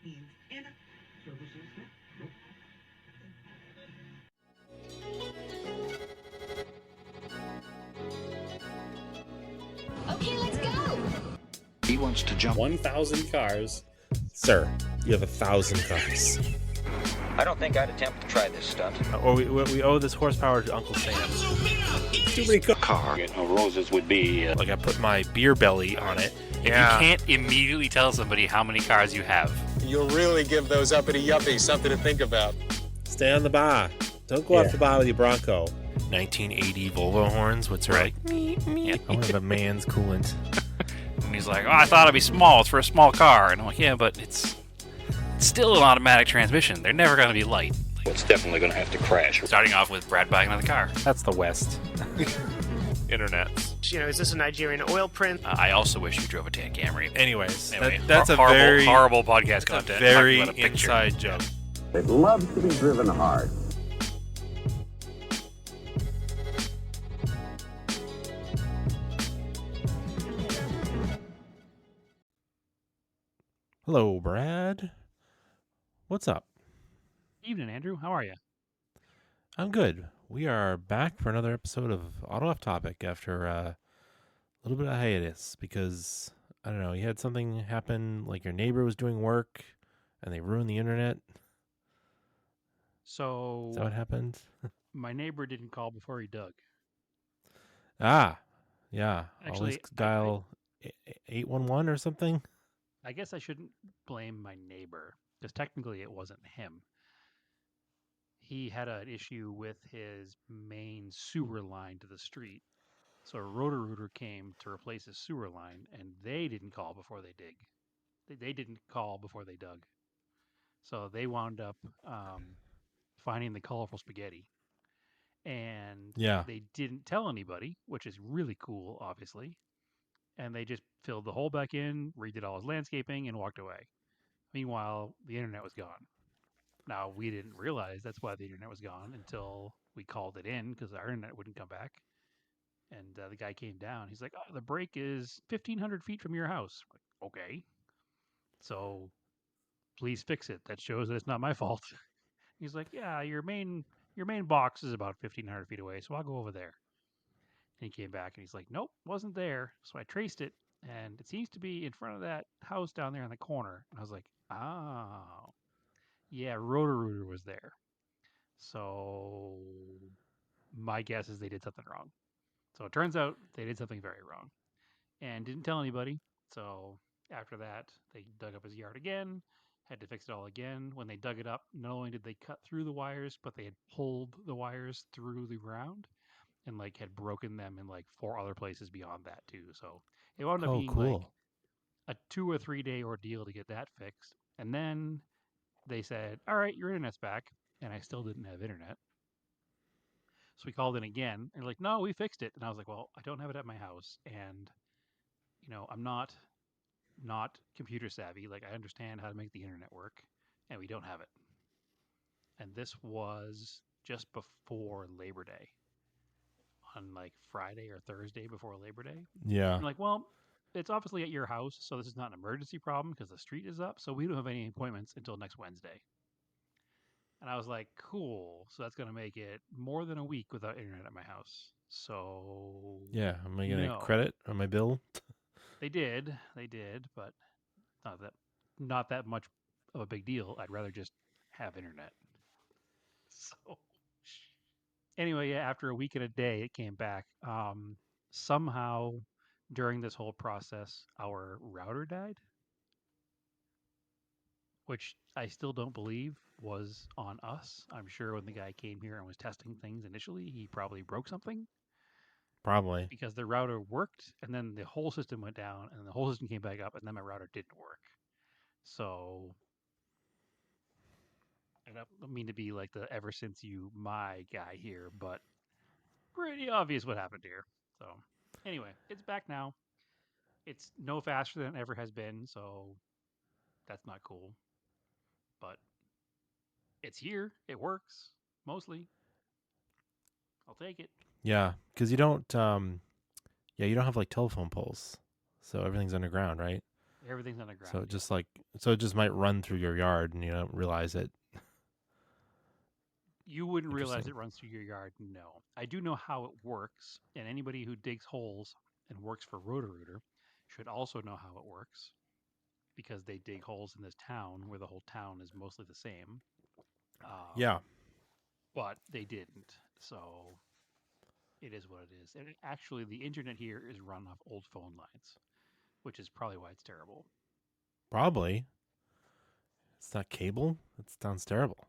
Okay, let's go. He wants to jump 1,000 cars. Sir, you have 1,000 cars. I don't think I'd attempt to try this stunt. Or we owe this horsepower to Uncle Sam. Too many cars. Car. Roses would be. Like I put my beer belly on it. If you can't immediately tell somebody how many cars you have. You'll really give those uppity yuppies something to think about. Stay on the bar. Don't go off the bar with your Bronco. 1980 Volvo horns, what's right? Yeah. I want to have a man's coolant. And he's like, oh, I thought it'd be small. It's for a small car. And I'm like, yeah, but it's still an automatic transmission. They're never going to be light. It's definitely going to have to crash. Starting off with Brad buying another car. That's the West. Internet. You know, is this a Nigerian oil print? I also wish you drove a tan Camry. Anyways, Anyway, that's a horrible, very horrible podcast content. very Talking about a picture. inside joke. It loves to be driven hard. Hello, Brad. What's up? Evening, Andrew. How are you? I'm good. We are back for another episode of Auto Off Topic after a little bit of hiatus because, I don't know, you had something happen, like your neighbor was doing work and they ruined the internet. So Is that what happened? my neighbor didn't call before he dug. Yeah. Actually, Always dial 811 or something. I guess I shouldn't blame my neighbor because technically it wasn't him. He had an issue with his main sewer line to the street. So a Roto-Rooter came to replace his sewer line, and they didn't call before they dig. They didn't call before they dug. So they wound up finding the colorful spaghetti. And they didn't tell anybody, which is really cool, obviously. And they just filled the hole back in, redid all his landscaping, and walked away. Meanwhile, the internet was gone. Now, we didn't realize that's why the internet was gone until we called it in because our internet wouldn't come back. And the guy came down. He's like, oh, the break is 1,500 feet from your house. I'm like, okay. So please fix it. That shows that it's not my fault. He's like, yeah, your main box is about 1,500 feet away, so I'll go over there. And he came back and he's like, nope, wasn't there. So I traced it, and it seems to be in front of that house down there in the corner. And I was like, oh. Yeah, Roto-Rooter was there. So my guess is they did something wrong. So it turns out they did something very wrong and didn't tell anybody. So after that, they dug up his yard again, had to fix it all again. When they dug it up, not only did they cut through the wires, but they had pulled the wires through the ground and like had broken them in like 4 other places beyond that too. So it wound up being like a 2 or 3 day ordeal to get that fixed. And then they said, all right, your internet's back. And I still didn't have internet. So we called in again. And they're like, no, we fixed it. And I was like, well, I don't have it at my house. And, you know, I'm not computer savvy. Like, I understand how to make the internet work. And we don't have it. And this was just before Labor Day. On like Friday or Thursday before Labor Day. Yeah. I'm like, well, it's obviously at your house, so this is not an emergency problem because the street is up, so we don't have any appointments until next Wednesday. And I was like, cool. So that's going to make it more than a week without internet at my house. So yeah, am I going to credit on my bill? They did, but not that much of a big deal. I'd rather just have internet. So anyway, yeah, after a week and a day, it came back. Somehow during this whole process, our router died, which I still don't believe was on us. I'm sure when the guy came here and was testing things initially, he probably broke something. Probably. Because the router worked, and then the whole system went down, and the whole system came back up, and then my router didn't work. So I don't mean to be like the ever since you my guy here, but pretty obvious what happened here. So anyway, it's back now. It's no faster than it ever has been, so that's not cool. But it's here. It works, mostly. I'll take it. Yeah, because you don't have like telephone poles, so everything's underground, right? Everything's underground. So yeah. it just might run through your yard and you don't realize it. You wouldn't realize Interesting. it runs through your yard. No, I do know how it works, and anybody who digs holes and works for Roto-Rooter should also know how it works because they dig holes in this town where the whole town is mostly the same. Yeah. But they didn't, so it is what it is. And actually, the internet here is run off old phone lines, which is probably why it's terrible. Probably. It's not cable. It sounds terrible.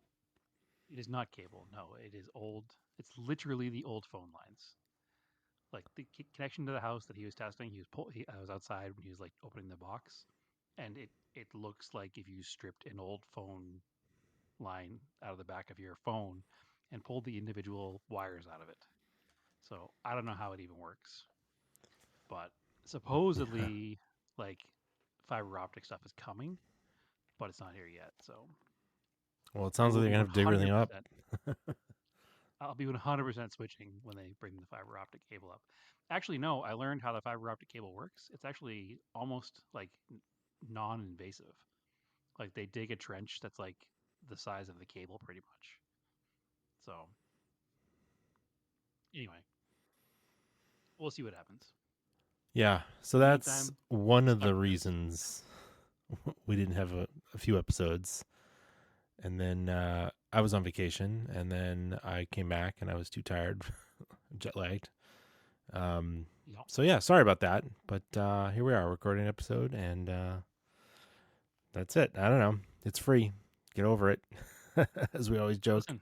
It is not cable. No, it is old. It's literally the old phone lines. Like the connection to the house that he was testing, I was outside when he was like opening the box, and it looks like if you stripped an old phone line out of the back of your phone and pulled the individual wires out of it. So I don't know how it even works, but supposedly like fiber optic stuff is coming, but it's not here yet. So Well, it I sounds like will they're be gonna have to dig everything up. 100%. I'll be 100% switching when they bring the fiber optic cable up. Actually, no, I learned how the fiber optic cable works. It's actually almost like non-invasive. Like they dig a trench that's like the size of the cable pretty much. So, anyway, we'll see what happens. Yeah. So In the that's meantime, one of stuck the with this. reasons we didn't have a few episodes. And then I was on vacation, and then I came back, and I was too tired, jet lagged. Yep. So yeah, sorry about that, but here we are recording an episode, and that's it. I don't know. It's free. Get over it, as we always joke. Listen,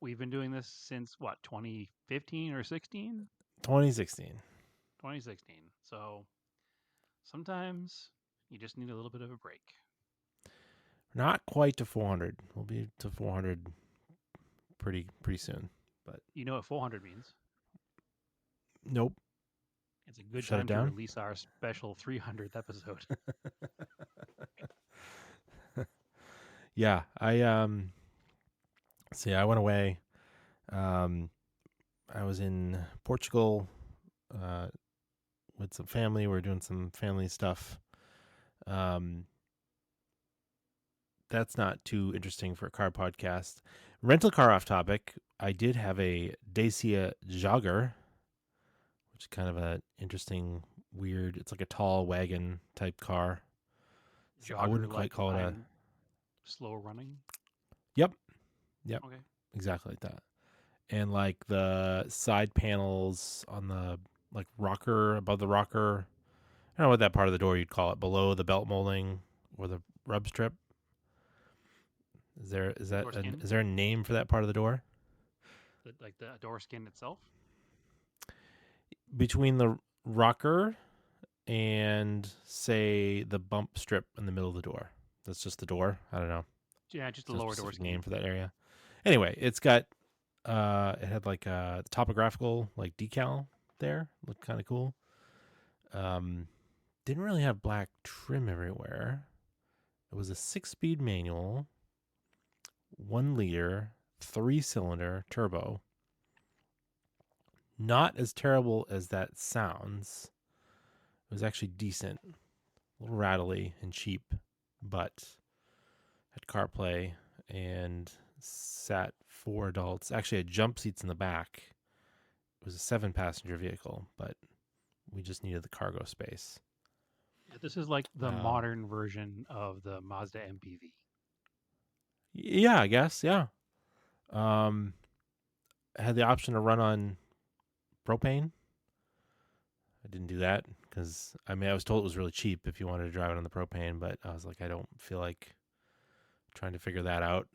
we've been doing this since what, 2015 or 16? 2016. 2016. So sometimes you just need a little bit of a break. Not quite to 400. We'll be to 400 pretty soon. But You know what 400 means? nope. It's a good Shut it time to down? release our special 300th episode. Yeah, I I went away. I was in Portugal with some family. We were doing some family stuff. That's not too interesting for a car podcast. Rental car off topic. I did have a Dacia Jogger, which is kind of a interesting, weird. It's like a tall wagon type car. So I Jogger, wouldn't quite like call it a. I'm slow running. Yep, Okay. exactly like that. And like the side panels on the like rocker above the rocker. I don't know what that part of the door you'd call it, below the belt molding or the rub strip. Is there Door skin, is there a name for that part of the door? like the door skin itself. Between the rocker and say the bump strip in the middle of the door. That's just the door. I don't know. Yeah, just the There's no lower door specific skin. name for that area. Anyway, it's got it had like a topographical like decal there. Looked kind of cool. Didn't really have black trim everywhere. It was a 6-speed manual, 1 liter, 3-cylinder turbo. Not as terrible as that sounds. It was actually decent. A little rattly and cheap, but had CarPlay and sat 4 adults. Actually had jump seats in the back. It was a 7-passenger vehicle, but we just needed the cargo space. Yeah, this is like the modern version of the Mazda MPV. Yeah, I guess. Yeah. I had the option to run on propane. I didn't do that because I was told it was really cheap if you wanted to drive it on the propane, but I was like, I don't feel like trying to figure that out.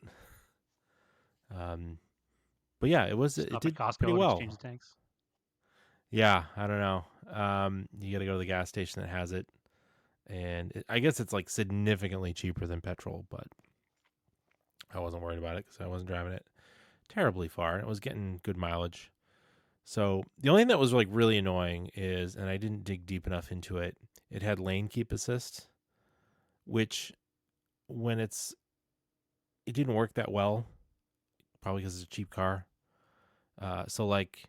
But yeah, it did Costco pretty and well. exchange the tanks. Yeah, I don't know. You got to go to the gas station that has it, and I guess it's like significantly cheaper than petrol, but I wasn't worried about it because I wasn't driving it terribly far. It was getting good mileage. So the only thing that was like really annoying is, and I didn't dig deep enough into it, it had lane keep assist, which when it didn't work that well, probably because it's a cheap car. So like,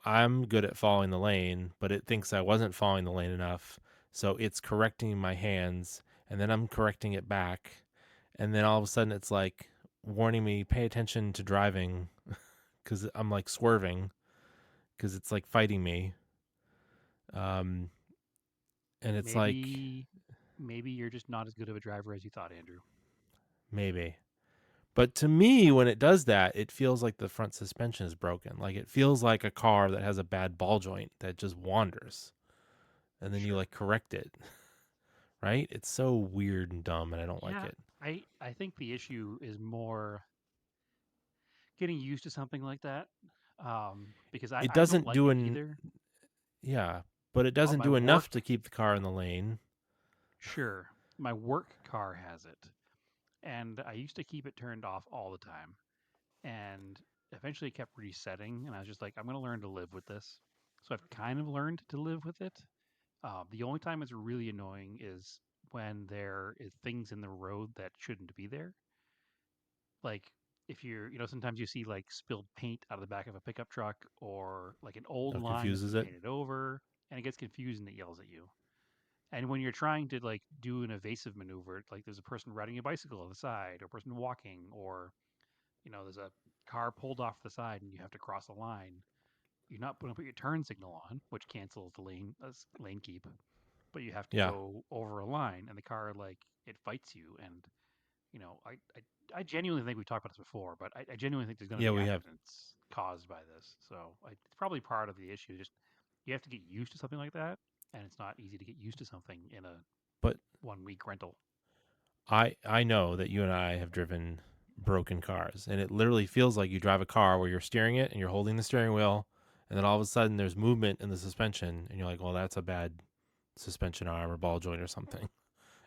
I'm good at following the lane, but it thinks I wasn't following the lane enough. So it's correcting my hands, and then I'm correcting it back, and then all of a sudden it's like warning me, pay attention to driving, because I'm like swerving, because it's like fighting me. And it's like Maybe you're just not as good of a driver as you thought, Andrew. maybe. But to me, when it does that, it feels like the front suspension is broken. Like it feels like a car that has a bad ball joint that just wanders. And then you like correct it. Right? It's so weird and dumb, and I don't like Yeah, it. I think the issue is more getting used to something like that. Because It I don't doesn't like do it an either. yeah, but it On doesn't my do enough to work, keep the car in the lane. sure, my work car has it, and I used to keep it turned off all the time, and eventually it kept resetting, and I was just like, I'm going to learn to live with this. So I've kind of learned to live with it. The only time it's really annoying is when there is things in the road that shouldn't be there. Like if sometimes you see like spilled paint out of the back of a pickup truck or like an old It line that's confuses been it. painted over and it gets confused and it yells at you. And when you're trying to like do an evasive maneuver, like there's a person riding a bicycle on the side or a person walking or there's a car pulled off the side and you have to cross a line. You're not going to put your turn signal on, which cancels the lane keep, but you have to Yeah. go over a line and the car like it fights you. And I genuinely think we've talked about this before, but I genuinely think there's going to Yeah, be we have. accidents caused by this. So it's probably part of the issue. Just you have to get used to something like that, and it's not easy to get used to something in a But 1 week rental. I know that you and I have driven broken cars, and it literally feels like you drive a car where you're steering it and you're holding the steering wheel, and then all of a sudden there's movement in the suspension, and you're like, well, that's a bad suspension arm or ball joint or something.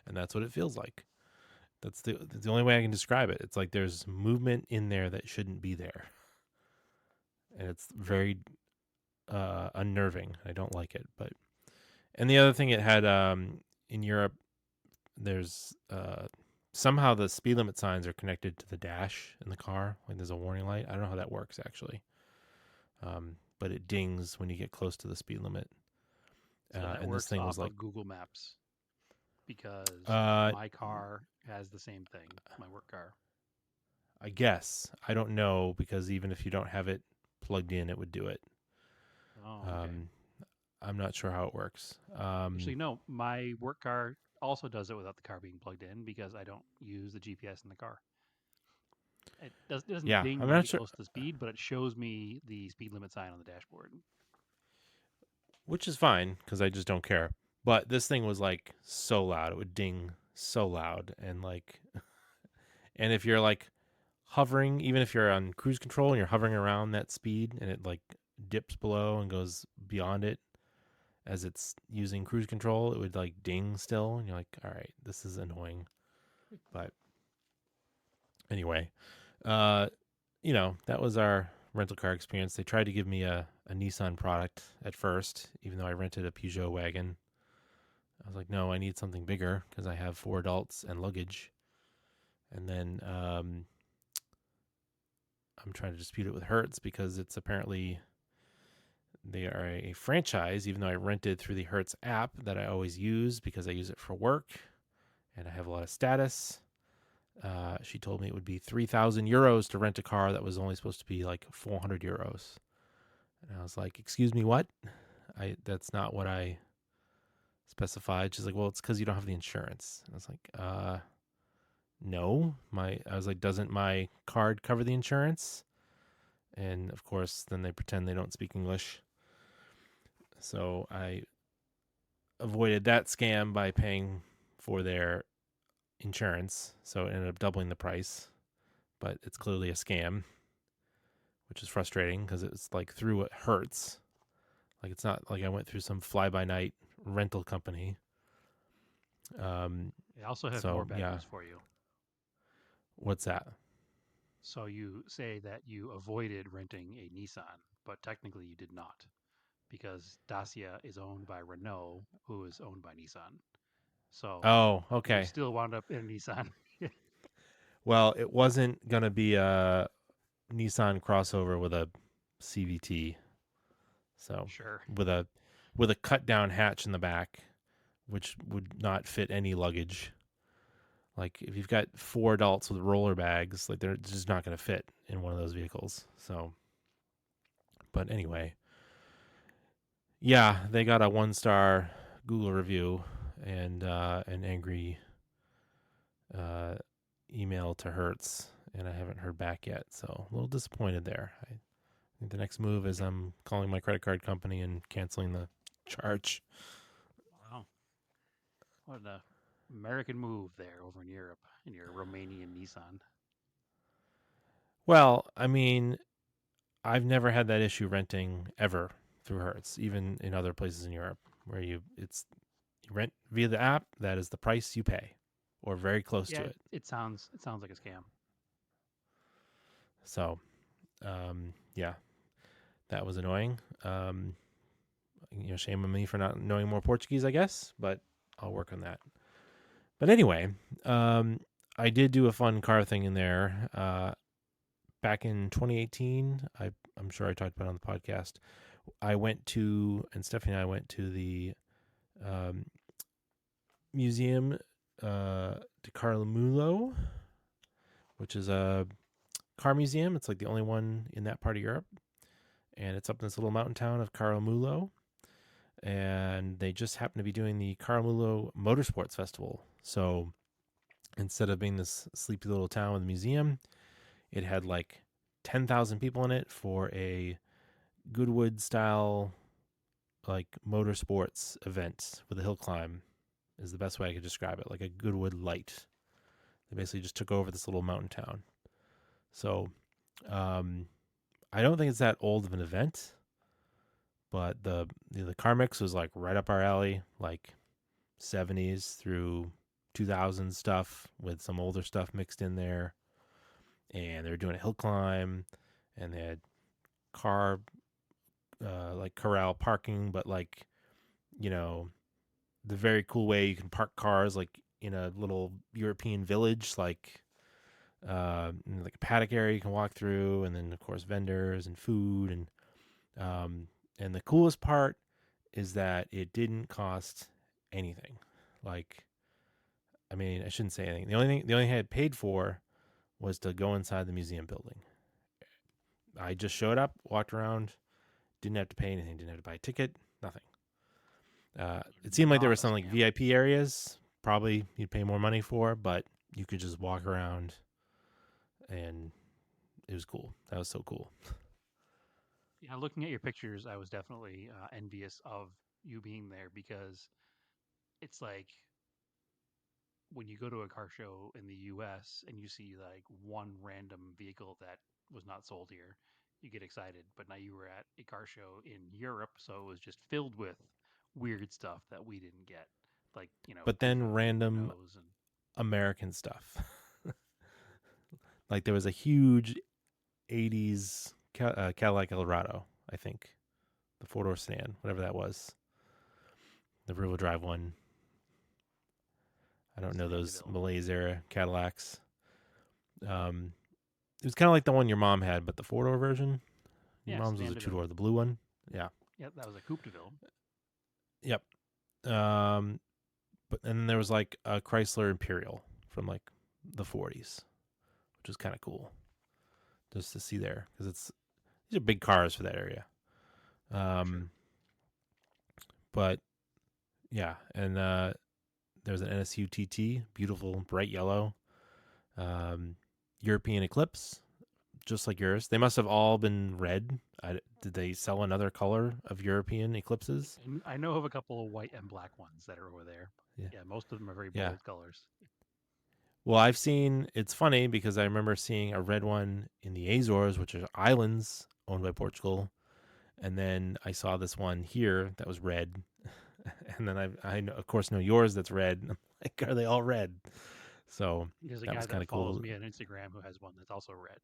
And that's what it feels like. That's the only way I can describe it. It's like there's movement in there that shouldn't be there, and it's very unnerving. I don't like it. But and the other thing it had in Europe, there's somehow the speed limit signs are connected to the dash in the car. Like there's a warning light. I don't know how that works actually, but it dings when you get close to the speed limit. So that And this works thing was off like, of Google Maps because uh, my car has the same thing. My work car. I guess I don't know because even if you don't have it plugged in, it would do it. Oh, okay. I'm not sure how it works. Actually, no. My work car also does it without the car being plugged in because I don't use the GPS in the car. It doesn't Yeah, ding I'm when I not get sure, close to the speed, but it shows me the speed limit sign on the dashboard. which is fine because I just don't care. But this thing was like so loud; it would ding so loud, and like, and if you're like hovering, even if you're on cruise control and you're hovering around that speed, and it like dips below and goes beyond it as it's using cruise control, it would like ding still, and you're like, all right, this is annoying. But anyway, uh, that was our rental car experience. They tried to give me a Nissan product at first, even though I rented a Peugeot wagon. I was like, no, I need something bigger because I have 4 adults and luggage. And then I'm trying to dispute it with Hertz because it's apparently they are a franchise, even though I rented through the Hertz app that I always use because I use it for work and I have a lot of status. She told me it would be 3,000 euros to rent a car that was only supposed to be like 400 euros. And I was like, excuse me, what? That's not what I specified. She's like, well, it's because you don't have the insurance. And I was like, no. I was like, doesn't my card cover the insurance? And of course, then they pretend they don't speak English. So I avoided that scam by paying for their insurance. So it ended up doubling the price, but it's clearly a scam, which is frustrating because it's like through what hurts. Like it's not like I went through some fly by night rental company. I also have more So bad yeah, news for you. what's that? So you say that you avoided renting a Nissan, but technically you did not because Dacia is owned by Renault, who is owned by Nissan. So Oh, you okay. still wound up in a Nissan. Well, it wasn't gonna be a Nissan crossover with a CVT. So Sure. with a cut down hatch in the back, which would not fit any luggage. Like if you've got 4 adults with roller bags, like they're just not going to fit in one of those vehicles. So, but anyway, yeah, they got a 1-star Google review and an angry email to Hertz, and I haven't heard back yet. So a little disappointed there. I think the next move is I'm calling my credit card company and canceling the charge. Wow. What an American move there over in Europe in your Romanian Nissan. Well, I mean, I've never had that issue renting ever through Hertz, even in other places in Europe where you rent via the app. That is the price you pay, or very close to Yeah, it. it sounds like a scam. So, yeah, that was annoying. Shame on me for not knowing more Portuguese, I guess, but I'll work on that. But anyway, I did do a fun car thing in there. Back in 2018, I'm sure I talked about it on the podcast. I went to, and Stephanie and I went to the museum di Carlamulo, which is a car museum. It's like the only one in that part of Europe. And it's up in this little mountain town of Carlamulo. And they just happen to be doing the Carlamulo Motorsports Festival. So instead of being this sleepy little town with a museum, it had like 10,000 people in it for a Goodwood style like motorsports event with a hill climb is the best way I could describe it, like a Goodwood light. They basically just took over this little mountain town. So I don't think it's that old of an event, but the car mix was like right up our alley, like 70s through 2000s stuff with some older stuff mixed in there. And they were doing a hill climb, and they had car like corral parking, but like, the very cool way you can park cars like in a little European village, like like a paddock area you can walk through, and then of course vendors and food, and the coolest part is that it didn't cost anything. Like, I mean, I shouldn't say anything. The only thing I had paid for was to go inside the museum building. I just showed up, walked around, didn't have to pay anything, didn't have to buy a ticket, nothing. It seemed like there were some like VIP areas, probably you'd pay more money for, but you could just walk around, and it was cool. That was so cool. Yeah, looking at your pictures, I was definitely envious of you being there, because it's like when you go to a car show in the US and you see like one random vehicle that was not sold here, you get excited. But now you were at a car show in Europe, so it was just filled with weird stuff that we didn't get, like But then random and American stuff. Like there was a huge 80s Cadillac Eldorado, I think. The 4-door sedan, whatever that was. The rear-wheel drive one. I don't know those Malaise era Cadillacs. It was kind of like the one your mom had, but the 4-door version. Your mom's was a 2-door, the blue one. Yeah. Yep, that was a Coupe de Ville. Yep. But and then there was like a Chrysler Imperial from like the 40s, which was kind of cool just to see there, because these are big cars for that area. Sure. But yeah, and there's an NSU TT, beautiful bright yellow, European Eclipse, just like yours. They must have all been red. Did they sell another color of European Eclipses? I know of a couple of white and black ones that are over there. Yeah, most of them are very bold colors. Well, it's funny because I remember seeing a red one in the Azores, which are islands owned by Portugal. And then I saw this one here that was red. And then I of course know yours that's red. I'm like, are they all red? So there's a that guy was kind that of follows cool. me on Instagram who has one that's also red.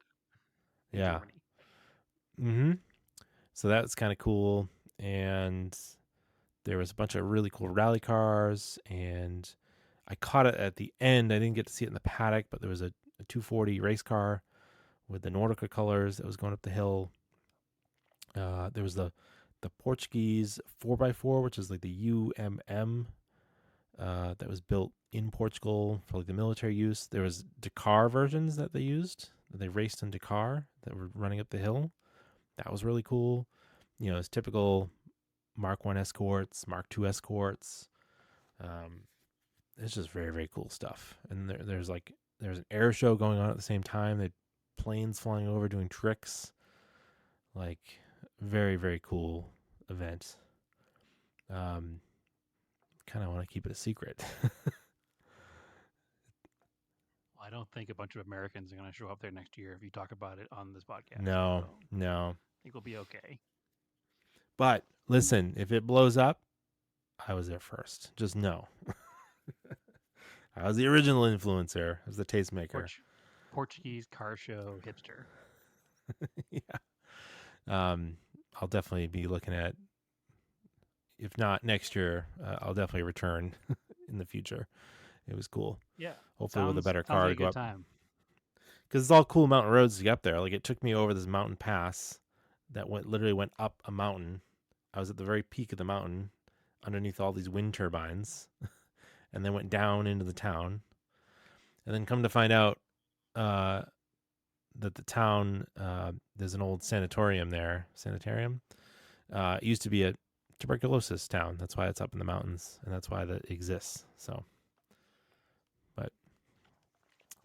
Yeah. Germany. Mm-hmm. So that's kind of cool. And there was a bunch of really cool rally cars, and I caught it at the end. I didn't get to see it in the paddock, but there was a 240 race car with the Nordica colors that was going up the hill. There was the Portuguese 4x4, which is like the UMM that was built in Portugal for like the military use. There was Dakar versions that they used. That they raced in Dakar that were running up the hill. That was really cool. You know, it's typical Mark 1 escorts, Mark 2 escorts. It's just very, very cool stuff. And there's an air show going on at the same time. They planes flying over doing tricks. Like, very, very cool event. Kind of want to keep it a secret. I don't think a bunch of Americans are going to show up there next year if you talk about it on this podcast. No, So no. I think we'll be okay. But listen, if it blows up, I was there first. Just know. I was the original influencer. I was the tastemaker. Portuguese car show hipster. Yeah. I'll definitely be looking at, if not next year, I'll definitely return in the future. It was cool. Yeah. Hopefully with a better car like to a go good up. time. Because it's all cool mountain roads to get up there. Like, it took me over this mountain pass that literally went up a mountain. I was at the very peak of the mountain underneath all these wind turbines and then went down into the town. And then come to find out that the town, there's an old sanitarium. It used to be a tuberculosis town. That's why it's up in the mountains, and that's why that exists. So, but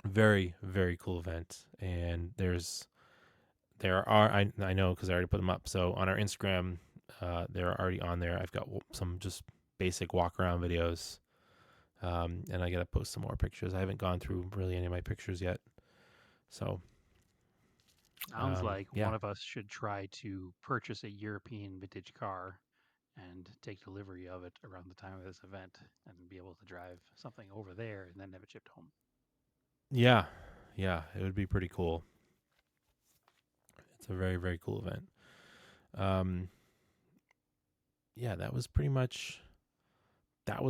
very, very cool event. And there are, I know because I already put them up. So on our Instagram, they're already on there. I've got some just basic walk around videos. And I got to post some more pictures. I haven't gone through really any of my pictures yet. So Sounds like yeah. one of us should try to purchase a European vintage car and take delivery of it around the time of this event and be able to drive something over there and then have it shipped home. Yeah, it would be pretty cool. It's a very, very cool event. Yeah, that was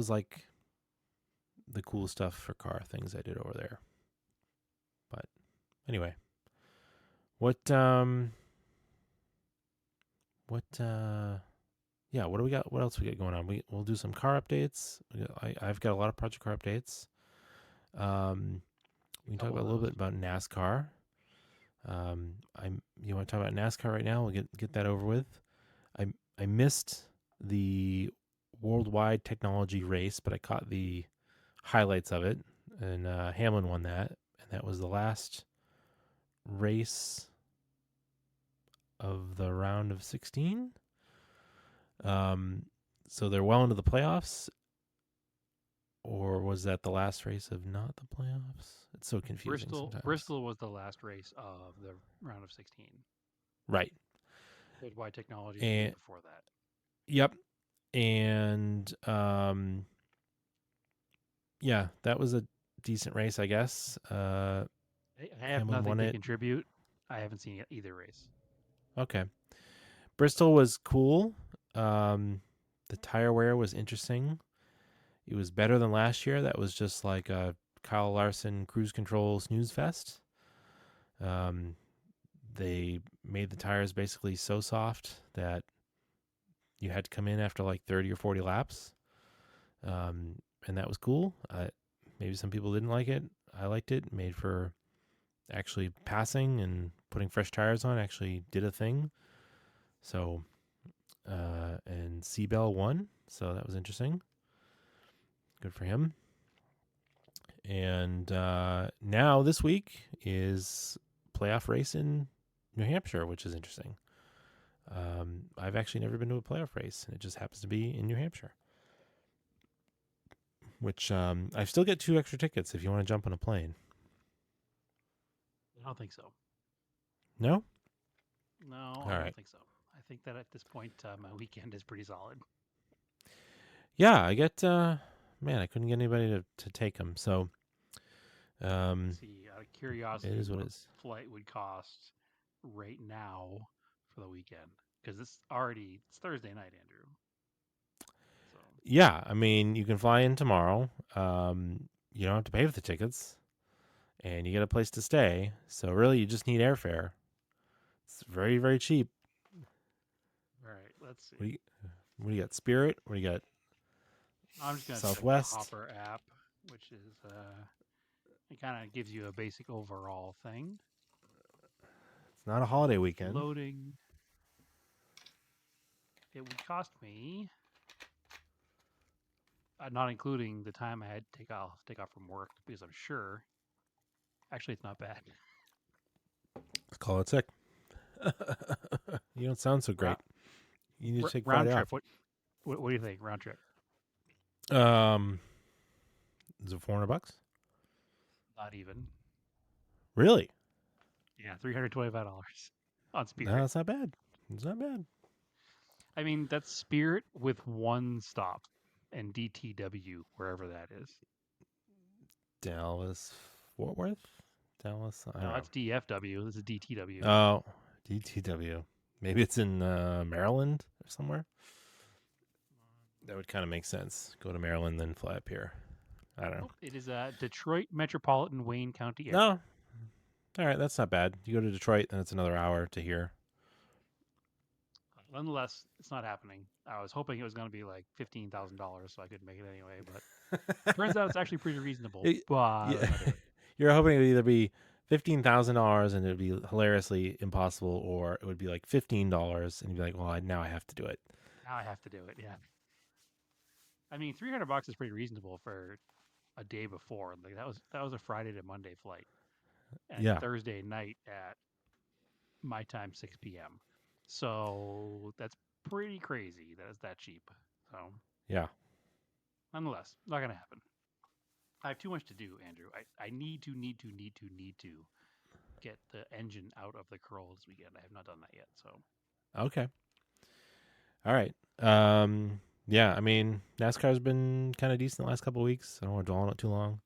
like the cool stuff for car things I did over there. But anyway, what do we got? What else we got going on? We'll do some car updates. I've got a lot of project car updates. We can talk about a little bit about NASCAR. You want to talk about NASCAR right now? We'll get that over with. I missed the worldwide technology race, but I caught the highlights of it, and Hamlin won that, and that was the last race of the round of 16. So they're well into the playoffs, or was that the last race of not the playoffs? It's so confusing sometimes. Bristol was the last race of the round of 16. Right. Worldwide technology came before that. Yep. And yeah, that was a decent race, I guess. I have nothing to contribute. I haven't seen either race. Okay. Bristol was cool. The tire wear was interesting. It was better than last year. That was just like a Kyle Larson cruise control snooze fest. They made the tires basically so soft that you had to come in after like 30 or 40 laps. And that was cool. Maybe some people didn't like it. I liked it. Made for actually passing, and putting fresh tires on actually did a thing. So, and Seabell won. So that was interesting. Good for him. And now this week is playoff race in New Hampshire, which is interesting. I've actually never been to a playoff race, and it just happens to be in New Hampshire. Which I still get 2 extra tickets if you want to jump on a plane. I don't think so. No? No, I don't think so. I think that at this point, my weekend is pretty solid. Yeah, I get... man, I couldn't get anybody to take them, so... see, out of curiosity, it is what it is. Flight would cost right now for the weekend, because it's Thursday night, Andrew. So. Yeah, I mean, you can fly in tomorrow. You don't have to pay for the tickets, and you get a place to stay. So really, you just need airfare. It's very, very cheap. All right, let's see. What do you got? Spirit? What do you got? I'm just gonna check the Southwest. Hopper app, which is it kind of gives you a basic overall thing. It's not a holiday weekend. Loading. It would cost me, not including the time I had to take off from work, because I'm sure. Actually, it's not bad. Let's call it sick. You don't sound so great. You need to take Round Friday trip. off. What do you think? Round trip? Is it $400? Not even. Really? Yeah, $325 on Spirit. No, that's not bad. It's not bad. I mean, that's Spirit with one stop and DTW, wherever that is. Dallas, Fort Worth, Dallas. I No, don't know. that's DFW. This is DTW. Oh, DTW. Maybe it's in Maryland or somewhere. That would kind of make sense. Go to Maryland, then fly up here. I don't know. Nope, it is Detroit Metropolitan Wayne County Airport. No. All right, that's not bad. You go to Detroit, then it's another hour to here. Nonetheless, it's not happening. I was hoping it was going to be like $15,000 so I could make it anyway, but turns out it's actually pretty reasonable. But Yeah. You're hoping it would either be $15,000 and it would be hilariously impossible, or it would be like $15 and you'd be like, well, now I have to do it. now I have to do it. Yeah. I mean, $300 is pretty reasonable for a day before. Like that was a Friday to Monday flight, and Yeah. Thursday night at my time 6 p.m. So that's pretty crazy. That is that cheap. So Yeah. nonetheless, not gonna happen. I have too much to do, Andrew. I need to get the engine out of the curl this weekend. I have not done that yet. So Okay. All right. Yeah, I mean, NASCAR's been kind of decent the last couple of weeks. I don't want to dwell on it too long,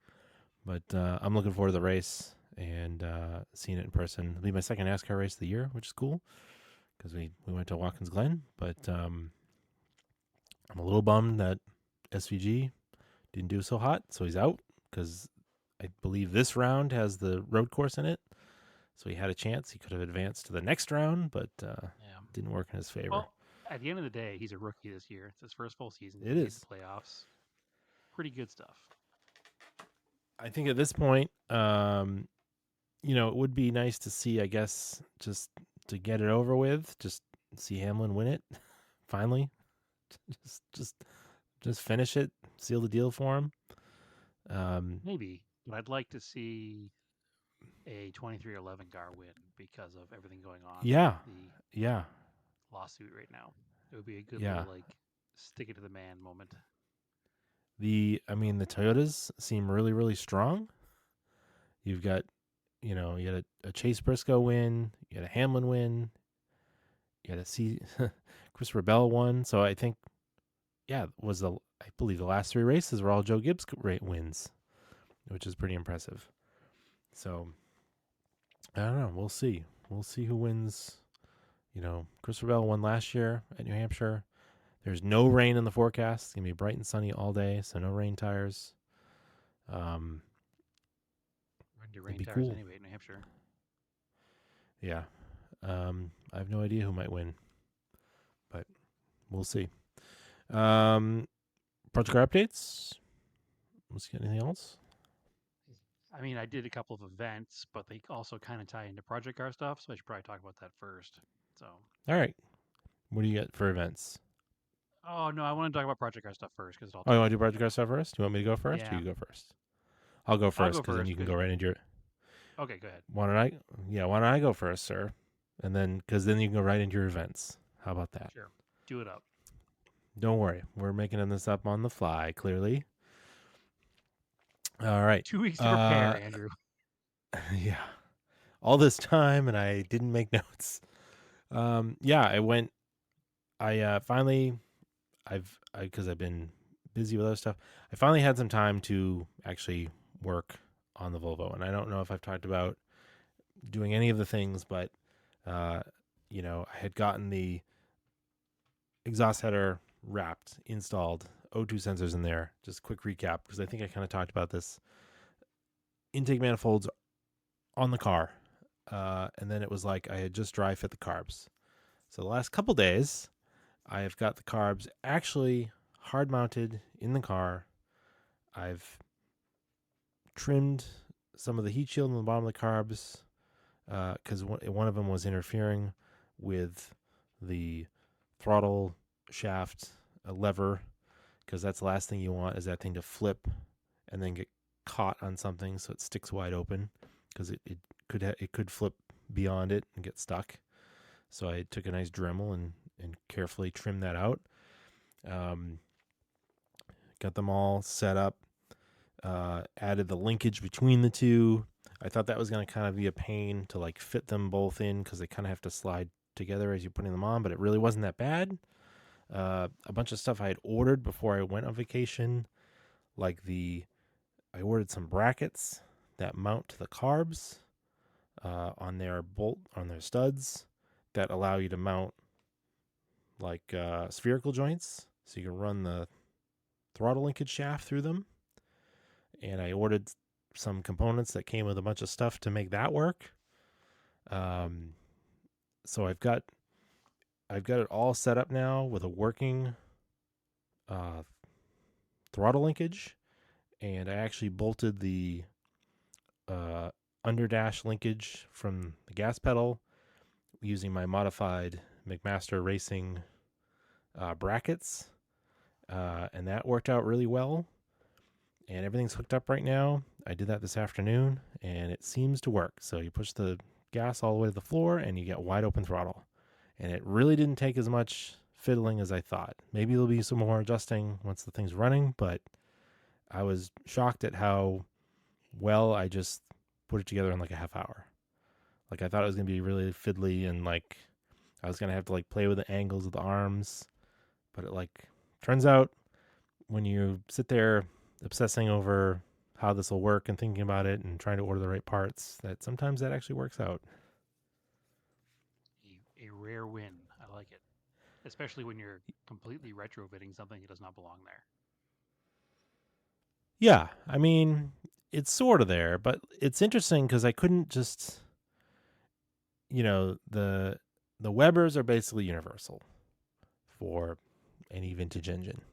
but I'm looking forward to the race and seeing it in person. It'll be my second NASCAR race of the year, which is cool because we went to Watkins Glen, but I'm a little bummed that SVG didn't do so hot, so he's out because I believe this round has the road course in it, so he had a chance. He could have advanced to the next round, but didn't work in his favor. Well, at the end of the day, he's a rookie this year. It's his first full season. It He's is. made the playoffs. Pretty good stuff. I think at this point, it would be nice to see, I guess, just to get it over with, just see Hamlin win it finally. Just finish it, seal the deal for him. Maybe, but I'd like to see a 23-11 car win because of everything going on. Yeah. with the Yeah. lawsuit right now. It would be a good Yeah. little stick it to the man moment. The Toyotas seem really, really strong. You've got, you had a Chase Briscoe win, you had a Hamlin win, you had a Christopher Bell won. So I think, I believe the last three races were all Joe Gibbs wins, which is pretty impressive. So I don't know. We'll see. We'll see who wins. Christopher Bell won last year at New Hampshire. There's no rain in the forecast. It's going to be bright and sunny all day, so no rain tires. Run to rain be tires cool. anyway, New Hampshire. Yeah. I have no idea who might win, but we'll see. Project car updates. Let's get anything else. I mean, I did a couple of events, but they also kind of tie into project car stuff, so I should probably talk about that first. So. All right. What do you get for events? Oh no, I want to talk about project car stuff first because you want to do project car stuff first? You want me to go first, Yeah. or you go first? I'll go first because then you can go right into your. Okay, go ahead. Why don't I go first, sir? And then because then you can go right into your events. How about that? Sure, do it up. Don't worry, we're making this up on the fly. Clearly. All right. 2 weeks to prepare, Andrew. Yeah. All this time and I didn't make notes. I went. Because I've been busy with other stuff, I finally had some time to actually work on the Volvo. And I don't know if I've talked about doing any of the things, but, I had gotten the exhaust header wrapped, installed, O2 sensors in there. Just quick recap, because I think I kind of talked about this. Intake manifolds on the car. And then it was like I had just dry fit the carbs. So the last couple days, I have got the carbs actually hard mounted in the car. I've trimmed some of the heat shield on the bottom of the carbs because one of them was interfering with the throttle shaft lever, because that's the last thing you want is that thing to flip and then get caught on something so it sticks wide open, because it could flip beyond it and get stuck. So I took a nice Dremel and carefully trimmed that out. Got them all set up. Added the linkage between the two. I thought that was going to kind of be a pain to like fit them both in, because they kind of have to slide together as you're putting them on, but it really wasn't that bad. A bunch of stuff I had ordered before I went on vacation, like I ordered some brackets that mount to the carbs on their studs that allow you to mount like spherical joints, so you can run the throttle linkage shaft through them. And I ordered some components that came with a bunch of stuff to make that work. So I've got it all set up now with a working throttle linkage, and I actually bolted the underdash linkage from the gas pedal using my modified McMaster Racing brackets, and that worked out really well. And everything's hooked up right now. I did that this afternoon, and it seems to work. So you push the gas all the way to the floor, and you get wide open throttle. And it really didn't take as much fiddling as I thought. Maybe there'll be some more adjusting once the thing's running, but I was shocked at how well I just put it together in like a half hour. Like, I thought it was going to be really fiddly, and like I was going to have to like play with the angles of the arms. But it like turns out when you sit there obsessing over how this will work and thinking about it and trying to order the right parts, that sometimes that actually works out. A rare win. I like it. Especially when you're completely retrofitting something that does not belong there. Yeah, I mean, it's sort of there, but it's interesting because I couldn't just, the Webers are basically universal for any vintage engine,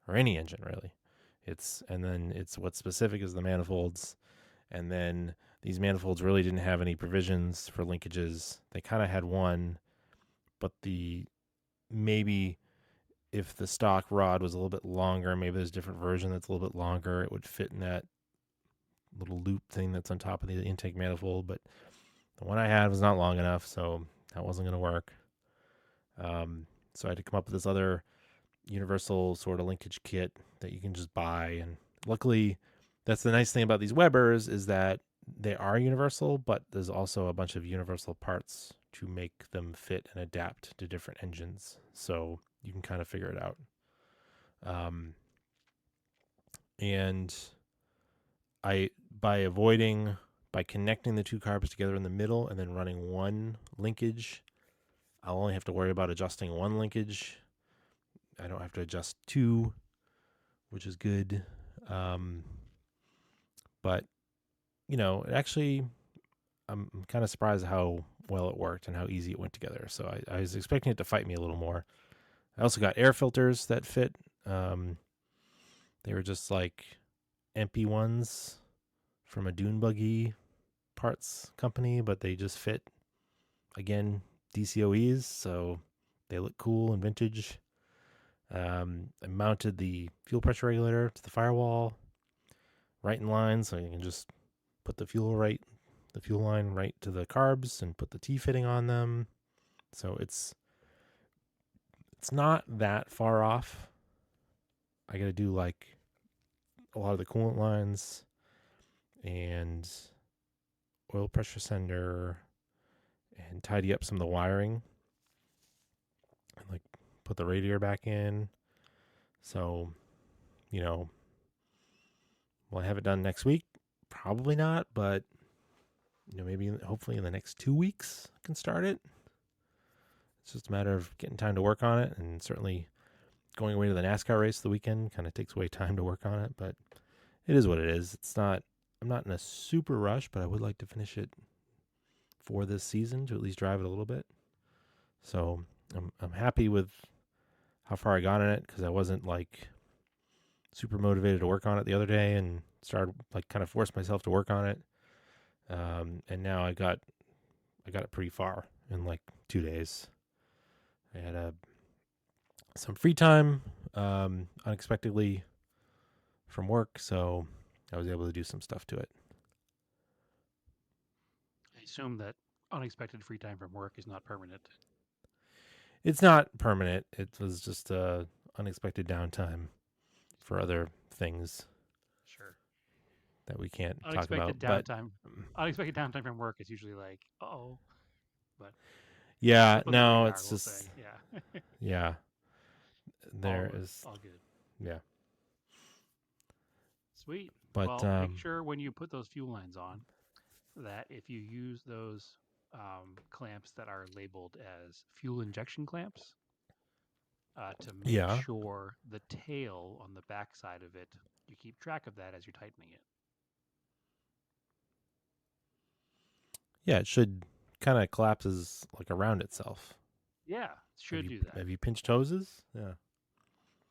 or any engine really. And then what's specific is the manifolds, and then these manifolds really didn't have any provisions for linkages. They kind of had one, but maybe if the stock rod was a little bit longer, maybe there's a different version that's a little bit longer, it would fit in that little loop thing that's on top of the intake manifold. But the one I had was not long enough, so that wasn't going to work. So I had to come up with this other universal sort of linkage kit that you can just buy. And luckily, that's the nice thing about these Webers, is that they are universal, but there's also a bunch of universal parts to make them fit and adapt to different engines. So you can kind of figure it out. And by connecting the two carbs together in the middle and then running one linkage, I'll only have to worry about adjusting one linkage. I don't have to adjust two, which is good. But, actually, I'm kind of surprised how well it worked and how easy it went together. So I was expecting it to fight me a little more. I also got air filters that fit. They were just like empty ones from a dune buggy parts company, but they just fit, again, DCOEs, so they look cool and vintage. I mounted the fuel pressure regulator to the firewall right in line, so you can just put the fuel line right to the carbs and put the T-fitting on them. So it's not that far off. I got to do like a lot of the coolant lines and oil pressure sender and tidy up some of the wiring and like put the radiator back in. So, will I have it done next week? Probably not, but maybe hopefully in the next 2 weeks I can start it. It's just a matter of getting time to work on it, and certainly going away to the NASCAR race the weekend kind of takes away time to work on it, but it is what it is. I'm not in a super rush, but I would like to finish it for this season, to at least drive it a little bit. So I'm happy with how far I got in it, because I wasn't like super motivated to work on it the other day and started like kind of forced myself to work on it. And now I got it pretty far in like 2 days. I had some free time unexpectedly from work, so I was able to do some stuff to it. I assume that unexpected free time from work is not permanent. It's not permanent. It was just unexpected downtime for other things Sure. that we can't talk Unexpected about. downtime. Unexpected downtime from work is usually like, oh, but Yeah, slip on the no, radar, it's we'll just say. Yeah. yeah. There all, is all good. yeah, Sweet. but Well, make sure when you put those fuel lines on that if you use those clamps that are labeled as fuel injection clamps, to make yeah, sure the tail on the back side of it, you keep track of that as you're tightening it. yeah, it should kind of collapses like around itself. Yeah, should do that. Have you pinched hoses? Yeah.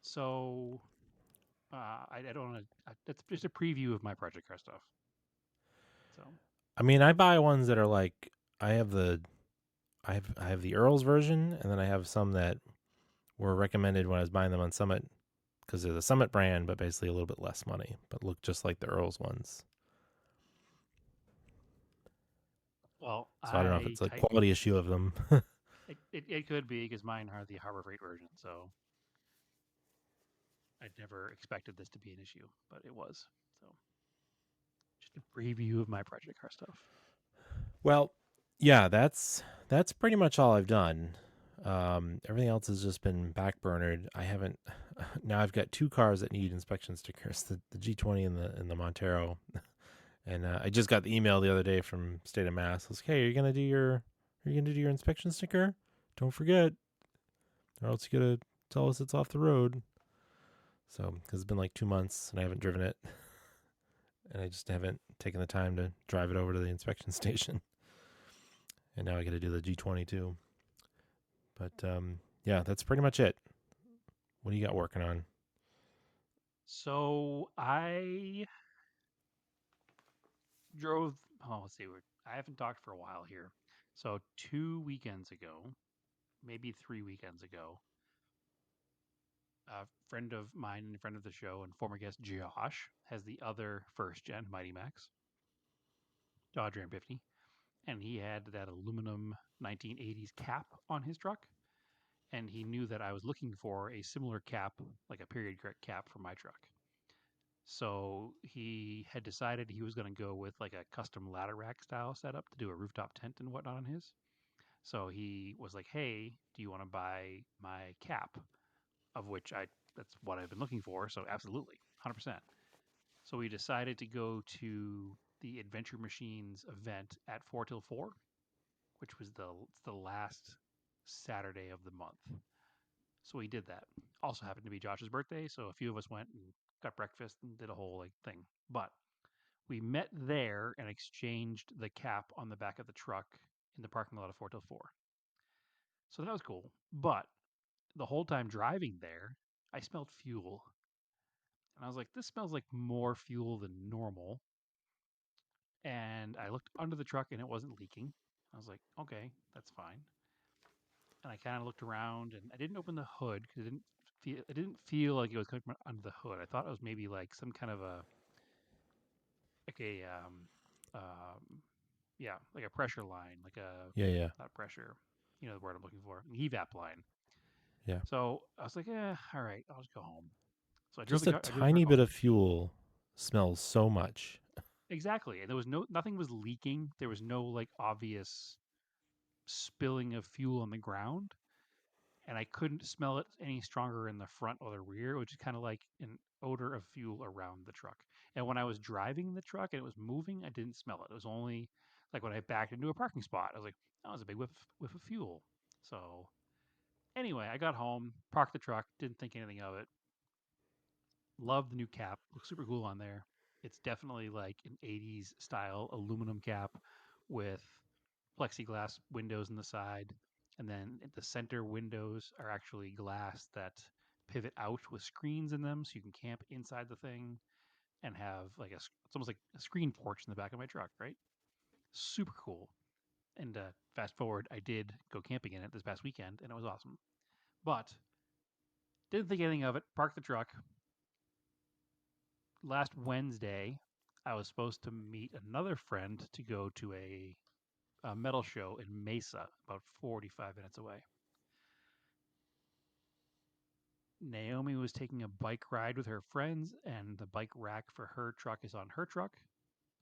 So I don't want to. That's just a preview of my project car stuff. So I mean, I buy ones that are like I have the Earl's version, and then I have some that were recommended when I was buying them on Summit because they're the Summit brand, but basically a little bit less money, but look just like the Earl's ones. well, So I don't know if I it's a tighten. quality issue of them. It could be because mine are the Harbor Freight version, so I'd never expected this to be an issue, but it was. So just a preview of my project car stuff. Well, yeah, that's pretty much all I've done. Everything else has just been backburnered. I haven't. Now I've got two cars that need inspection stickers: the G20 and the Montero. And I just got the email the other day from State of Mass. It was, hey, are you gonna do your inspection sticker? Don't forget, or else you gotta tell us it's off the road. So, because it's been like 2 months and I haven't driven it, and I just haven't taken the time to drive it over to the inspection station. And now I got to do the G20 too. But yeah, that's pretty much it. What do you got working on? So I drove. Oh, let's see. I haven't talked for a while here. So 2 weekends ago, maybe 3 weekends ago, a friend of mine and a friend of the show and former guest Josh has the other first gen Mighty Max Dodge Ram 50, and he had that aluminum 1980s cap on his truck, and he knew that I was looking for a similar cap, like a period correct cap for my truck. So he had decided he was going to go with like a custom ladder rack style setup to do a rooftop tent and whatnot on his. So he was like, "Hey, do you want to buy my cap?" Of which that's what I've been looking for. So absolutely, 100%. So we decided to go to the Adventure Machines event at 4 till 4, which was the last Saturday of the month. So we did that. Also happened to be Josh's birthday, so a few of us went and got breakfast and did a whole like thing. But we met there and exchanged the cap on the back of the truck in the parking lot of 4 till 4. So that was cool. But the whole time driving there, I smelled fuel. And I was like, this smells like more fuel than normal. And I looked under the truck and it wasn't leaking. I was like, okay, that's fine. And I kind of looked around and I didn't open the hood because it didn't feel like it was coming from under the hood. I thought it was maybe like some kind of a like a yeah, like a pressure line, like a Yeah, not pressure, you know the word I'm looking for, an evap line. yeah. So I was like, all right, I'll just go home. So Just a I drove the truck tiny bit home. of fuel smells so much. Exactly. And there was nothing was leaking. There was no like obvious spilling of fuel on the ground. And I couldn't smell it any stronger in the front or the rear, which is kind of like an odor of fuel around the truck. And when I was driving the truck and it was moving, I didn't smell it. It was only like when I backed into a parking spot, I was like, that was a big whiff of fuel. So anyway, I got home, parked the truck, didn't think anything of it. Love the new cap. Looks super cool on there. It's definitely like an 80s style aluminum cap with plexiglass windows in the side. And then the center windows are actually glass that pivot out with screens in them, so you can camp inside the thing and have like it's almost like a screen porch in the back of my truck, right? Super cool. And fast forward, I did go camping in it this past weekend, and it was awesome. But didn't think anything of it. Parked the truck. Last Wednesday, I was supposed to meet another friend to go to a metal show in Mesa, about 45 minutes away. Naomi was taking a bike ride with her friends, and the bike rack for her truck is on her truck.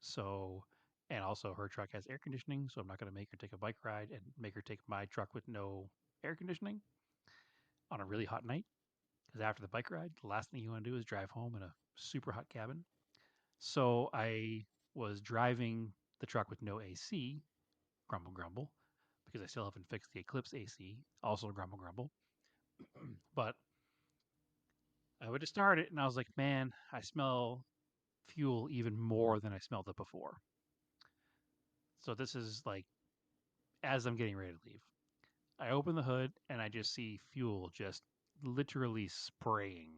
So, and also her truck has air conditioning, so I'm not going to make her take a bike ride and make her take my truck with no air conditioning on a really hot night. Because after the bike ride, the last thing you want to do is drive home in a super hot cabin. So I was driving the truck with no AC, grumble grumble, because I still haven't fixed the Eclipse AC, also grumble grumble. But I would just start it, and I was like, man, I smell fuel even more than I smelled it before. So this is like as I'm getting ready to leave. I open the hood and I just see fuel just literally spraying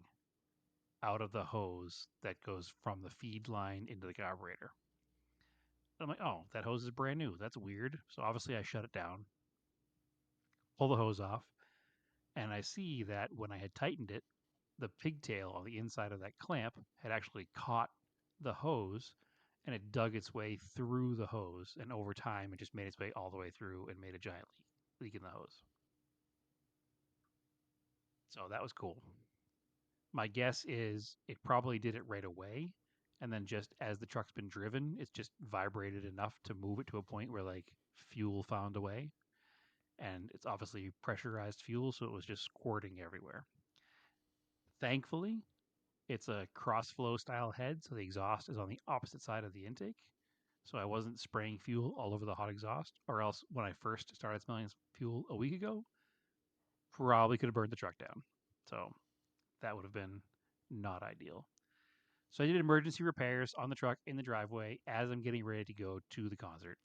out of the hose that goes from the feed line into the carburetor. I'm like, oh, that hose is brand new. That's weird. So obviously I shut it down, pull the hose off, and I see that when I had tightened it, the pigtail on the inside of that clamp had actually caught the hose and it dug its way through the hose. And over time, it just made its way all the way through and made a giant leak in the hose. So that was cool. My guess is it probably did it right away. And then just as the truck's been driven, it's just vibrated enough to move it to a point where like fuel found a way. And it's obviously pressurized fuel, so it was just squirting everywhere. Thankfully, it's a cross flow style head, so the exhaust is on the opposite side of the intake. So I wasn't spraying fuel all over the hot exhaust, or else when I first started smelling fuel a week ago, probably could have burned the truck down. So that would have been not ideal. So I did emergency repairs on the truck in the driveway as I'm getting ready to go to the concert.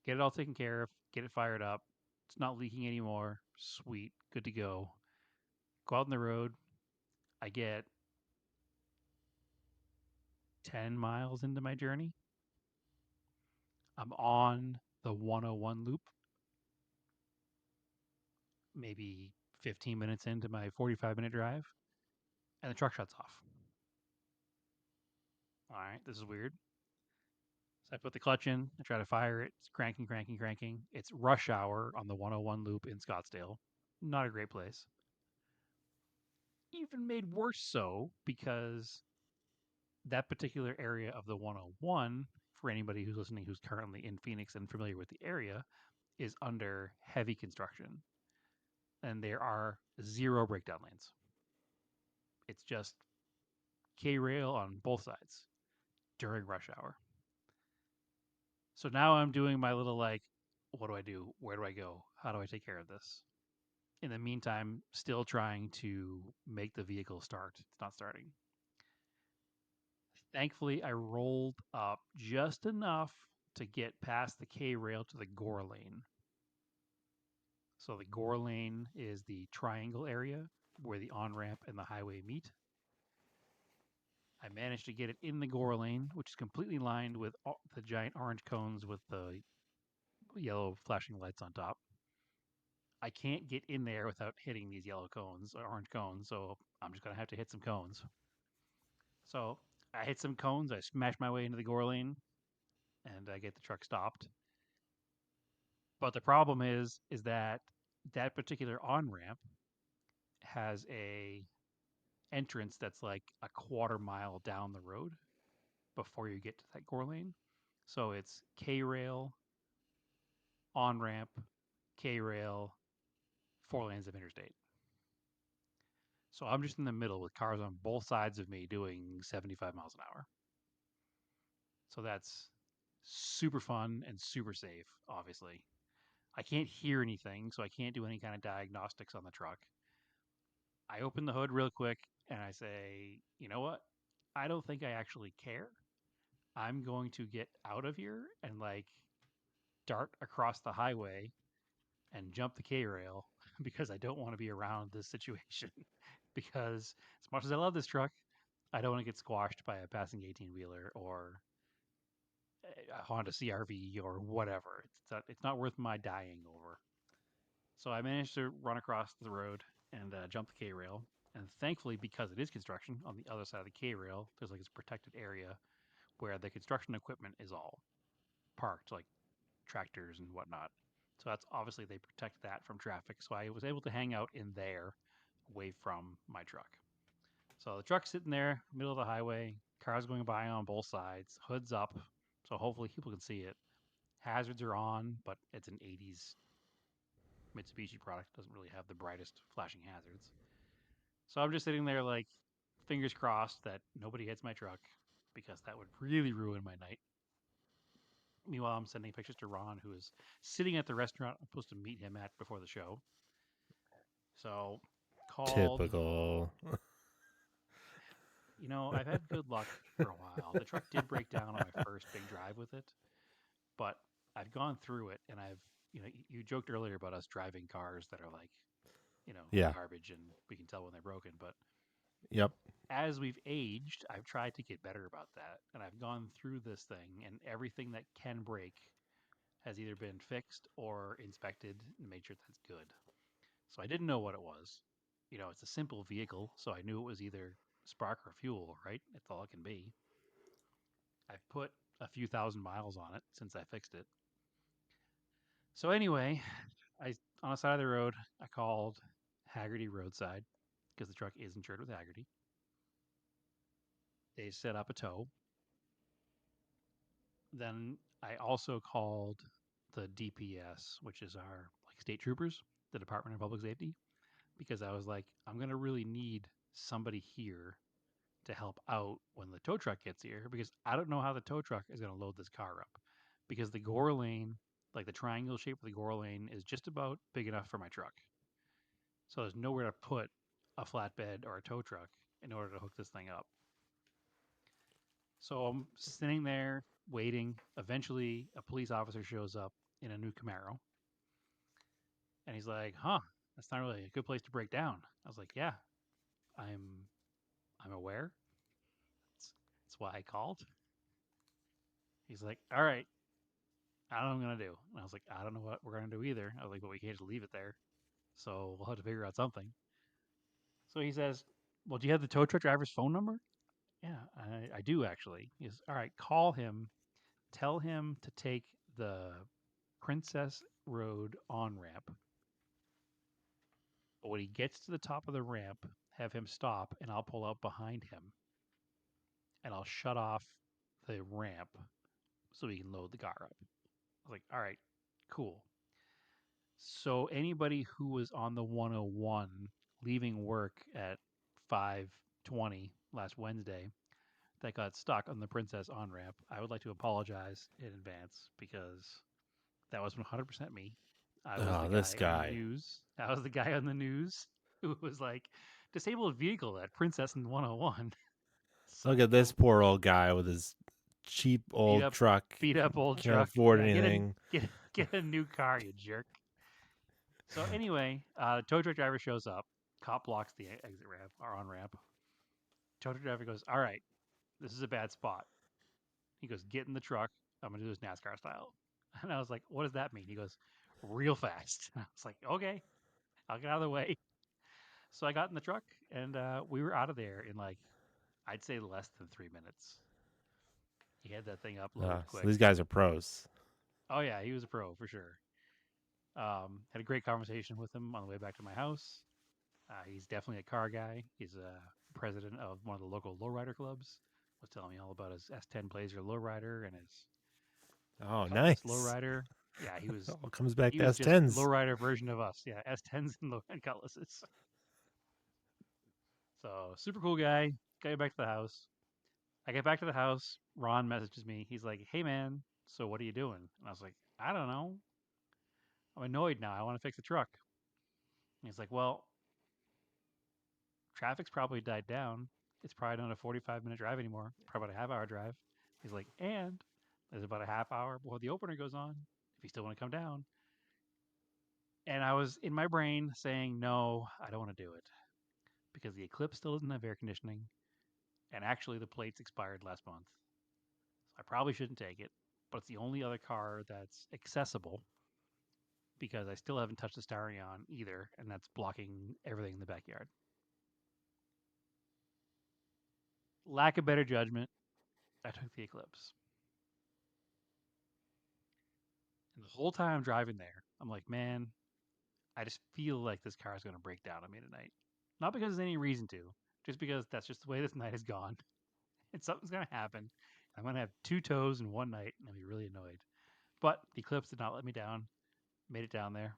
Get it all taken care of, get it fired up. It's not leaking anymore. Sweet, good to go. Go out on the road. I get 10 miles into my journey. I'm on the 101 loop, maybe 15 minutes into my 45-minute drive, and the truck shuts off. All right, this is weird. So I put the clutch in, I try to fire it. It's cranking, cranking, cranking. It's rush hour on the 101 loop in Scottsdale. Not a great place. Even made worse so because that particular area of the 101, for anybody who's listening who's currently in Phoenix and familiar with the area, is under heavy construction. And there are 0 breakdown lanes. It's just K rail on both sides during rush hour. So now I'm doing my little like, what do I do? Where do I go? How do I take care of this? In the meantime, still trying to make the vehicle start. It's not starting. Thankfully, I rolled up just enough to get past the K rail to the gore lane. So the gore lane is the triangle area where the on ramp and the highway meet. I managed to get it in the gore lane, which is completely lined with the giant orange cones with the yellow flashing lights on top. I can't get in there without hitting these yellow cones or orange cones, so I'm just going to have to hit some cones. So I hit some cones, I smash my way into the gore lane, and I get the truck stopped. But the problem is that that particular on-ramp has a entrance that's like a quarter mile down the road before you get to that gore lane. So it's K-rail, on-ramp, K-rail, 4 lanes of interstate. So I'm just in the middle with cars on both sides of me doing 75 miles an hour. So that's super fun and super safe, obviously. I can't hear anything, so I can't do any kind of diagnostics on the truck. I open the hood real quick and I say, you know what? I don't think I actually care. I'm going to get out of here and like dart across the highway and jump the K rail because I don't want to be around this situation. Because as much as I love this truck, I don't want to get squashed by a passing 18 wheeler or a Honda CRV or whatever. It's not worth my dying over. So I managed to run across the road and jump the K rail. And thankfully, because it is construction, on the other side of the K rail, there's like this protected area where the construction equipment is all parked, like tractors and whatnot. So that's obviously they protect that from traffic. So I was able to hang out in there away from my truck. So the truck's sitting there, middle of the highway, cars going by on both sides, hood's up. So hopefully people can see it. Hazards are on, but it's an 80s Mitsubishi product. Doesn't really have the brightest flashing hazards. So I'm just sitting there like fingers crossed that nobody hits my truck because that would really ruin my night. Meanwhile, I'm sending pictures to Ron, who is sitting at the restaurant I'm supposed to meet him at before the show. So called. Typical. I've had good luck for a while. The truck did break down on my first big drive with it, but I've gone through it and you joked earlier about us driving cars that are like, Yeah. garbage and we can tell when they're broken. But Yep. as we've aged, I've tried to get better about that. And I've gone through this thing and everything that can break has either been fixed or inspected and made sure that's good. So I didn't know what it was. It's a simple vehicle, so I knew it was either spark or fuel, right? That's all it can be. I've put a few thousand miles on it since I fixed it. So anyway, on the side of the road, I called Haggerty Roadside because the truck is insured with Haggerty. They set up a tow. Then I also called the DPS, which is our state troopers, the Department of Public Safety, because I was like, I'm gonna really need somebody here to help out when the tow truck gets here because I don't know how the tow truck is gonna load this car up because the gore lane, like the triangle shape of the gore lane, is just about big enough for my truck. So there's nowhere to put a flatbed or a tow truck in order to hook this thing up. So I'm sitting there waiting. Eventually, a police officer shows up in a new Camaro. And he's like, "Huh, that's not really a good place to break down." I was like, "Yeah, I'm aware. That's why I called." He's like, "All right, I don't know what I'm gonna do." And I was like, "I don't know what we're gonna do either." I was like, "But we can't just leave it there. So we'll have to figure out something." So he says, "Well, do you have the tow truck driver's phone number?" "Yeah, I do actually." He says, "All right, call him. Tell him to take the Princess Road on ramp. But when he gets to the top of the ramp, have him stop and I'll pull up behind him and I'll shut off the ramp so he can load the car up." I was like, "All right, cool." So anybody who was on the 101 leaving work at 5:20 last Wednesday that got stuck on the Princess on ramp, I would like to apologize in advance because that was 100% me. I was the This guy on the guy. news. I was the guy on the news who was like, disabled vehicle at Princess and 101. Look at this poor old guy with his cheap old truck. Beat up old Can't truck. afford Yeah, anything. get a new car, you jerk. So anyway, tow truck driver shows up. Cop blocks the exit ramp or on ramp. Tow truck driver goes, "All right, this is a bad spot." He goes, "Get in the truck. I'm gonna do this NASCAR style." And I was like, "What does that mean?" He goes, "Real fast." And I was like, "Okay, I'll get out of the way." So I got in the truck and we were out of there in I'd say less than 3 minutes. He had that thing uploaded So quick. these guys are pros. Oh yeah, he was a pro for sure. Had a great conversation with him on the way back to my house. He's definitely a car guy. He's a president of one of the local lowrider clubs. Was telling me all about his S10 Blazer lowrider and his Oh, Cutlass nice. lowrider. Yeah, he was. All comes back He to was just S10s. lowrider version of us. Yeah, S10s and Cutlasses. So super cool guy. Got back to the house. I get back to the house. Ron messages me. He's like, "Hey man, so what are you doing?" And I was like, "I don't know. I'm annoyed now. I want to fix the truck." And he's like, "Well, traffic's probably died down. It's probably not a 45-minute drive anymore. Probably about a half-hour drive." He's like, "And there's about a half hour before the opener goes on. If you still want to come down." And I was in my brain saying, no, I don't want to do it because the Eclipse still doesn't have air conditioning. And actually, the plates expired last month. So I probably shouldn't take it. But it's the only other car that's accessible because I still haven't touched the Starion either. And that's blocking everything in the backyard. Lack of better judgment, I took the Eclipse. And the whole time I'm driving there, I'm like, man, I just feel like this car is going to break down on me tonight. Not because there's any reason to, just because that's just the way this night has gone. And something's going to happen. I'm going to have two toes in one night, and I'll be really annoyed. But the Eclipse did not let me down. Made it down there.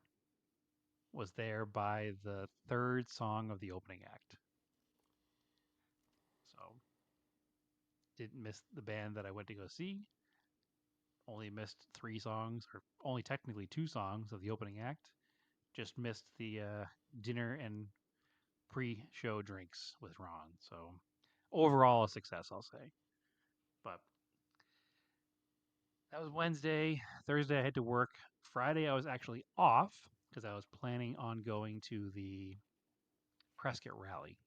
Was there by the third song of the opening act. So, didn't miss the band that I went to go see. Only missed 3 songs, or only technically 2 songs of the opening act. Just missed the dinner and pre-show drinks with Ron. So, overall a success, I'll say. But that was Wednesday. Thursday I had to work. Friday I was actually off because I was planning on going to the Prescott Rally,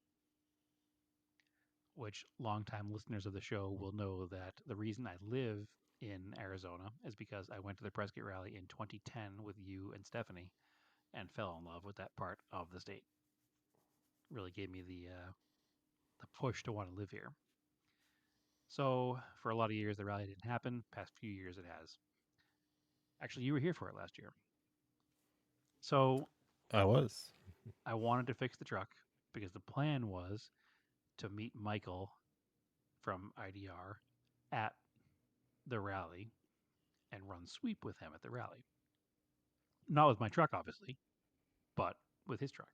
which longtime listeners of the show will know that the reason I live in Arizona is because I went to the Prescott Rally in 2010 with you and Stephanie and fell in love with that part of the state. Really gave me the push to want to live here. So for a lot of years the rally didn't happen. Past few years it has. Actually, you were here for it last year. So I was. I wanted to fix the truck because the plan was to meet Michael from IDR at the rally and run sweep with him at the rally. Not with my truck, obviously, but with his truck.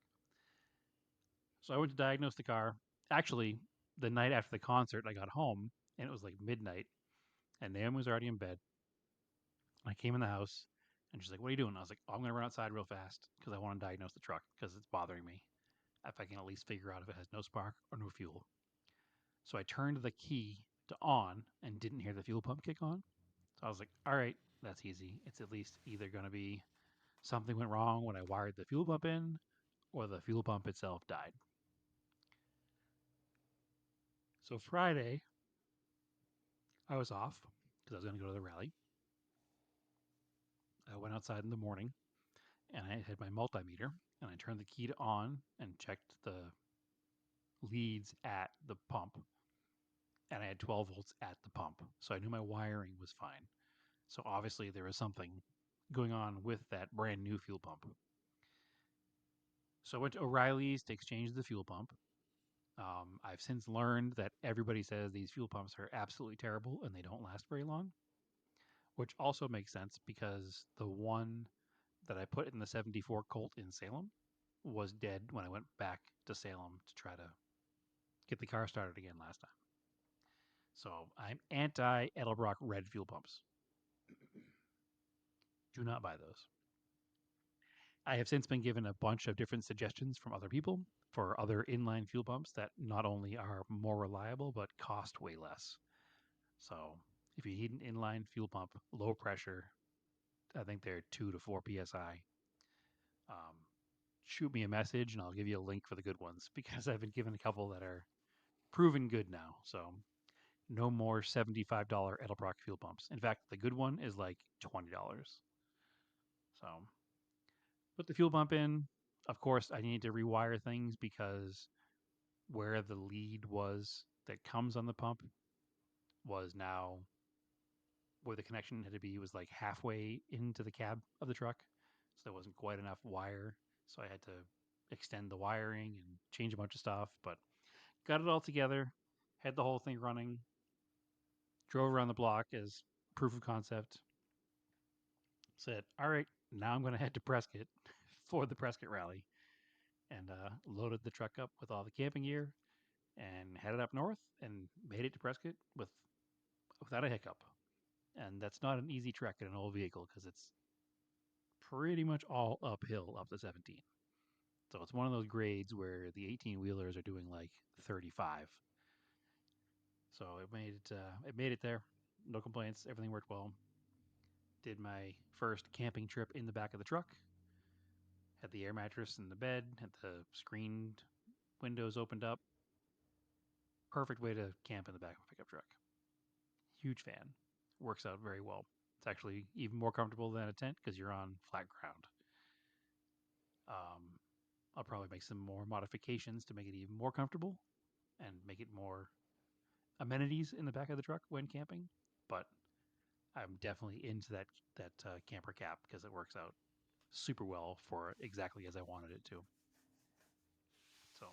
So I went to diagnose the car. Actually, the night after the concert, I got home and it was like midnight, and Naomi was already in bed. I came in the house and she's like, "What are you doing?" I was like, "Oh, I'm going to run outside real fast because I want to diagnose the truck because it's bothering me. If I can at least figure out if it has no spark or no fuel." So I turned the key to on and didn't hear the fuel pump kick on. So I was like, all right, that's easy. It's at least either going to be something went wrong when I wired the fuel pump in or the fuel pump itself died. So Friday, I was off because I was going to go to the rally. I went outside in the morning and I had my multimeter and I turned the key to on and checked the leads at the pump. And I had 12 volts at the pump. So I knew my wiring was fine. So obviously there was something going on with that brand new fuel pump. So I went to O'Reilly's to exchange the fuel pump. I've since learned that everybody says these fuel pumps are absolutely terrible and they don't last very long, which also makes sense because the one that I put in the 74 Colt in Salem was dead when I went back to Salem to try to get the car started again last time. So I'm anti Edelbrock red fuel pumps. Do not buy those. I have since been given a bunch of different suggestions from other people for other inline fuel pumps that not only are more reliable but cost way less. So if you need an inline fuel pump, low pressure, I think they're 2 to 4 psi. Shoot me a message and I'll give you a link for the good ones because I've been given a couple that are proven good now. So no more $75 Edelbrock fuel pumps. In fact, the good one is like $20. So put the fuel pump in. Of course, I need to rewire things because where the lead was that comes on the pump was now where the connection had to be was like halfway into the cab of the truck. So there wasn't quite enough wire. So I had to extend the wiring and change a bunch of stuff, but got it all together, had the whole thing running, drove around the block as proof of concept. Said, all right, now I'm going to head to Prescott for the Prescott rally. And loaded the truck up with all the camping gear and headed up north and made it to Prescott without a hiccup. And that's not an easy trek in an old vehicle because it's pretty much all uphill up to 17. So it's one of those grades where the 18 wheelers are doing like 35. So it made it there. No complaints. Everything worked well. Did my first camping trip in the back of the truck. Had the air mattress in the bed, had the screened windows opened up. Perfect way to camp in the back of a pickup truck. Huge fan. Works out very well. It's actually even more comfortable than a tent because you're on flat ground. I'll probably make some more modifications to make it even more comfortable and make it more amenities in the back of the truck when camping. But I'm definitely into that camper cap because it works out super well for exactly as I wanted it to. So,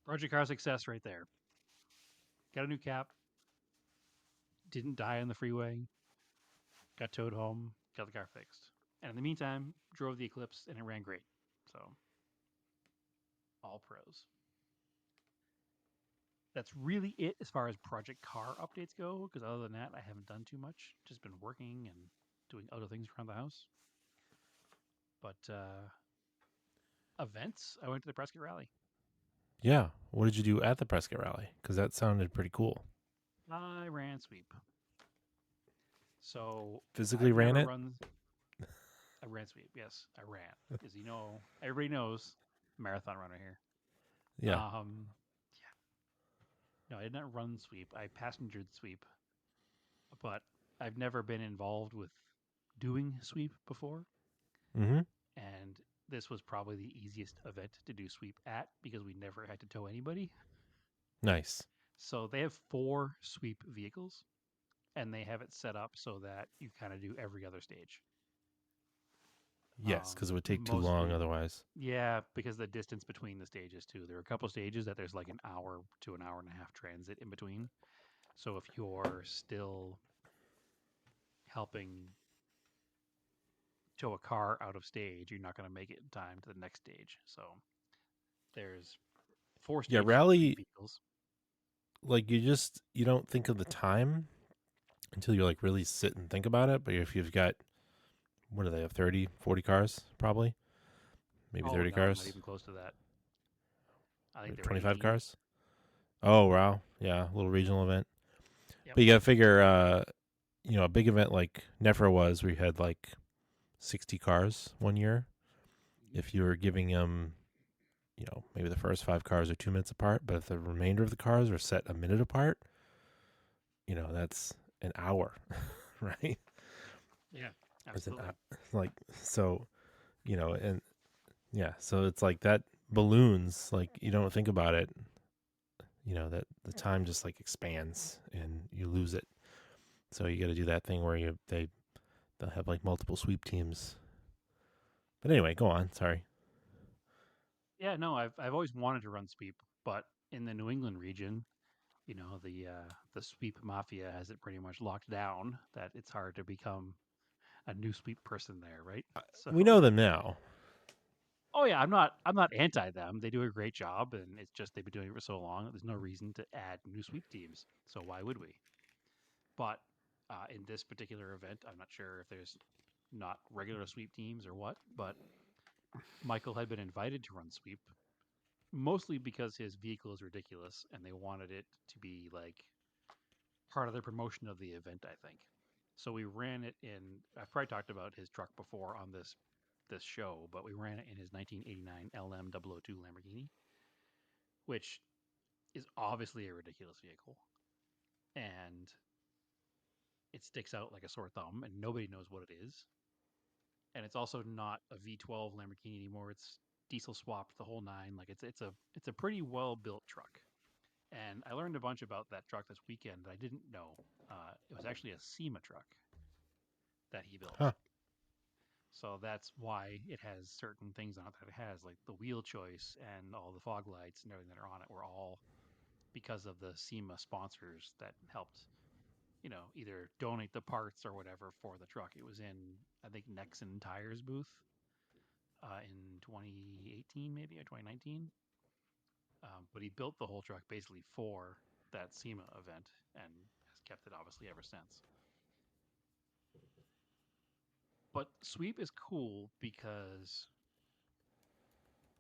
project car success right there. Got a new cap. Didn't die on the freeway. Got towed home. Got the car fixed. And in the meantime, drove the Eclipse and it ran great. So, all pros. That's really it as far as project car updates go. Because other than that, I haven't done too much. Just been working and doing other things around the house. But events, I went to the Prescott Rally. Yeah. What did you do at the Prescott Rally? Because that sounded pretty cool. I ran sweep. So Physically I've ran never it? run. I ran sweep. Yes, I ran. Because everybody knows marathon runner here. Yeah. Yeah. No, I did not run sweep. I passengered sweep, but I've never been involved with doing sweep before. Mm-hmm. And this was probably the easiest event to do sweep at because we never had to tow anybody. Nice. So they have 4 sweep vehicles, and they have it set up so that you kind of do every other stage. Yes, because it would take too long Mostly, otherwise. yeah, because the distance between the stages too. There are a couple stages that there's like an hour to an hour and a half transit in between. So if you're still helping tow a car out of stage, you're not going to make it in time to the next stage. So there's 4 Yeah, stages of 3 rally, vehicles. like you don't think of the time until you like really sit and think about it. But if you've got, what do they have, 30, 40 cars probably? Maybe Oh 30 no, not cars? even close to that. I think Or there were 25 18. cars? Oh, wow. Yeah, a little regional event. Yep. But you got to figure, a big event like Nefra was, where you had like 60 cars one year. If you were giving them, maybe the first 5 cars are 2 minutes apart, but if the remainder of the cars are set a minute apart, that's an hour, right? Yeah, It's an absolutely. like so, and yeah, so it's like that balloons. Like you don't think about it, that the time just like expands and you lose it. So you got to do that thing where they'll have like multiple sweep teams. But anyway, go on. Sorry. Yeah, no, I've always wanted to run sweep, but in the New England region, the sweep mafia has it pretty much locked down that it's hard to become a new sweep person there, right? So, We know them now. oh yeah, I'm not anti them. They do a great job, and it's just they've been doing it for so long. There's no reason to add new sweep teams. So why would we? But in this particular event, I'm not sure if there's not regular sweep teams or what, but Michael had been invited to run sweep mostly because his vehicle is ridiculous and they wanted it to be like part of the promotion of the event, I think. So we ran it in I've probably talked about his truck before on this show, but we ran it in his 1989 LM002 Lamborghini, which is obviously a ridiculous vehicle. And it sticks out like a sore thumb and nobody knows what it is. And it's also not a V12 Lamborghini anymore. It's diesel swapped the whole nine. Like it's a pretty well built truck. And I learned a bunch about that truck this weekend that I didn't know. It was actually a SEMA truck that he built. Huh. So that's why it has certain things on it that it has, like the wheel choice and all the fog lights and everything that are on it were all because of the SEMA sponsors that helped, either donate the parts or whatever for the truck. It was in, I think, Nexon Tires booth in 2018, maybe, or 2019. But he built the whole truck basically for that SEMA event and has kept it obviously ever since. But sweep is cool because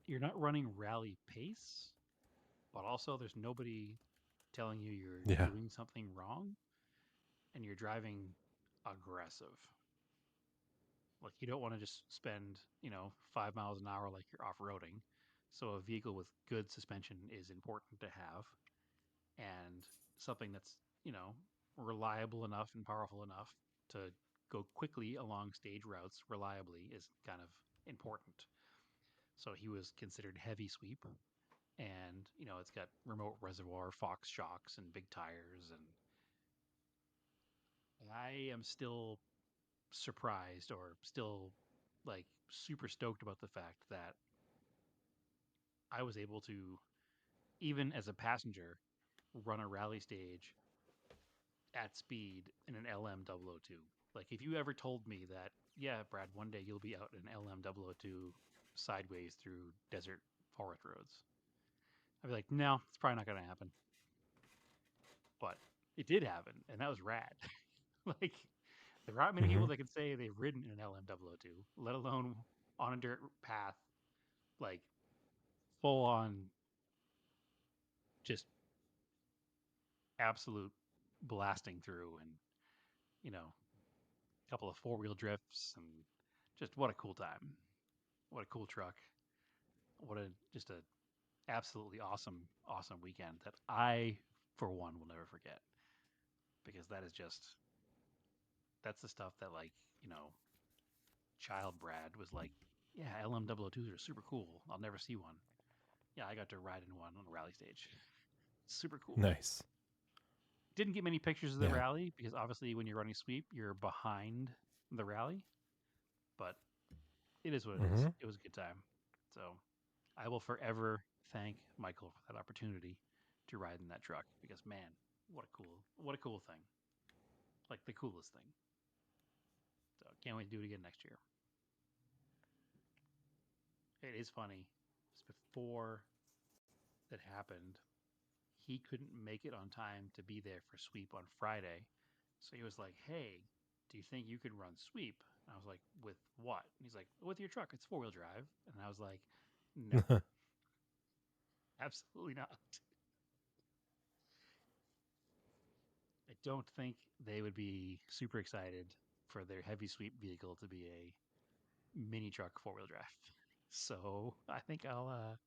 you're not running rally pace, but also there's nobody telling you you're Yeah. doing something wrong and you're driving aggressive. Like you don't want to just spend 5 miles an hour like you're off roading. So a vehicle with good suspension is important to have, and something that's reliable enough and powerful enough to go quickly along stage routes reliably is kind of important. So he was considered heavy sweep, and it's got remote reservoir, Fox shocks, and big tires, and I am still surprised or still like super stoked about the fact that I was able to, even as a passenger, run a rally stage at speed in an LM002. Like, if you ever told me that, yeah, Brad, one day you'll be out in an LM002 sideways through desert forest roads, I'd be like, no, it's probably not going to happen. But it did happen, and that was rad. Like, there aren't many people that can say they've ridden in an LM002, let alone on a dirt path, like full on, just absolute blasting through, and a couple of four-wheel drifts, and just what a cool time. What a cool truck. What a just a absolutely awesome weekend that I, for one, will never forget, because that's the stuff that, like, child Brad was like, yeah, LM002s are super cool. I'll never see one. Yeah, I got to ride in one on a rally stage. Super cool. Nice. Didn't get many pictures of the Yeah. rally because obviously when you're running sweep, you're behind the rally. But it is what it is. It was a good time. So I will forever thank Michael for that opportunity to ride in that truck, because man, what a cool thing. Like the coolest thing. So can't wait to do it again next year. It is funny. Just before that happened, he couldn't make it on time to be there for sweep on Friday. So he was like, "Hey, do you think you could run sweep?" And I was like, "With what?" And he's like, "With your truck. It's 4-wheel drive." And I was like, "No, absolutely not." I don't think they would be super excited for their heavy sweep vehicle to be a mini truck 4-wheel drive. So I think I'll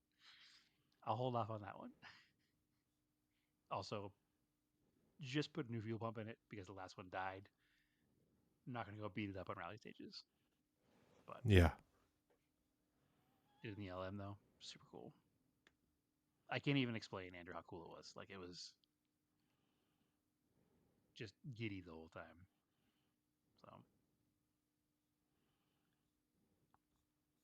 hold off on that one. Also, just put a new fuel pump in it because the last one died. I'm not going to go beat it up on rally stages, but Yeah. it in the LM though, super cool. I can't even explain, Andrew, how cool it was. Like, it was just giddy the whole time. So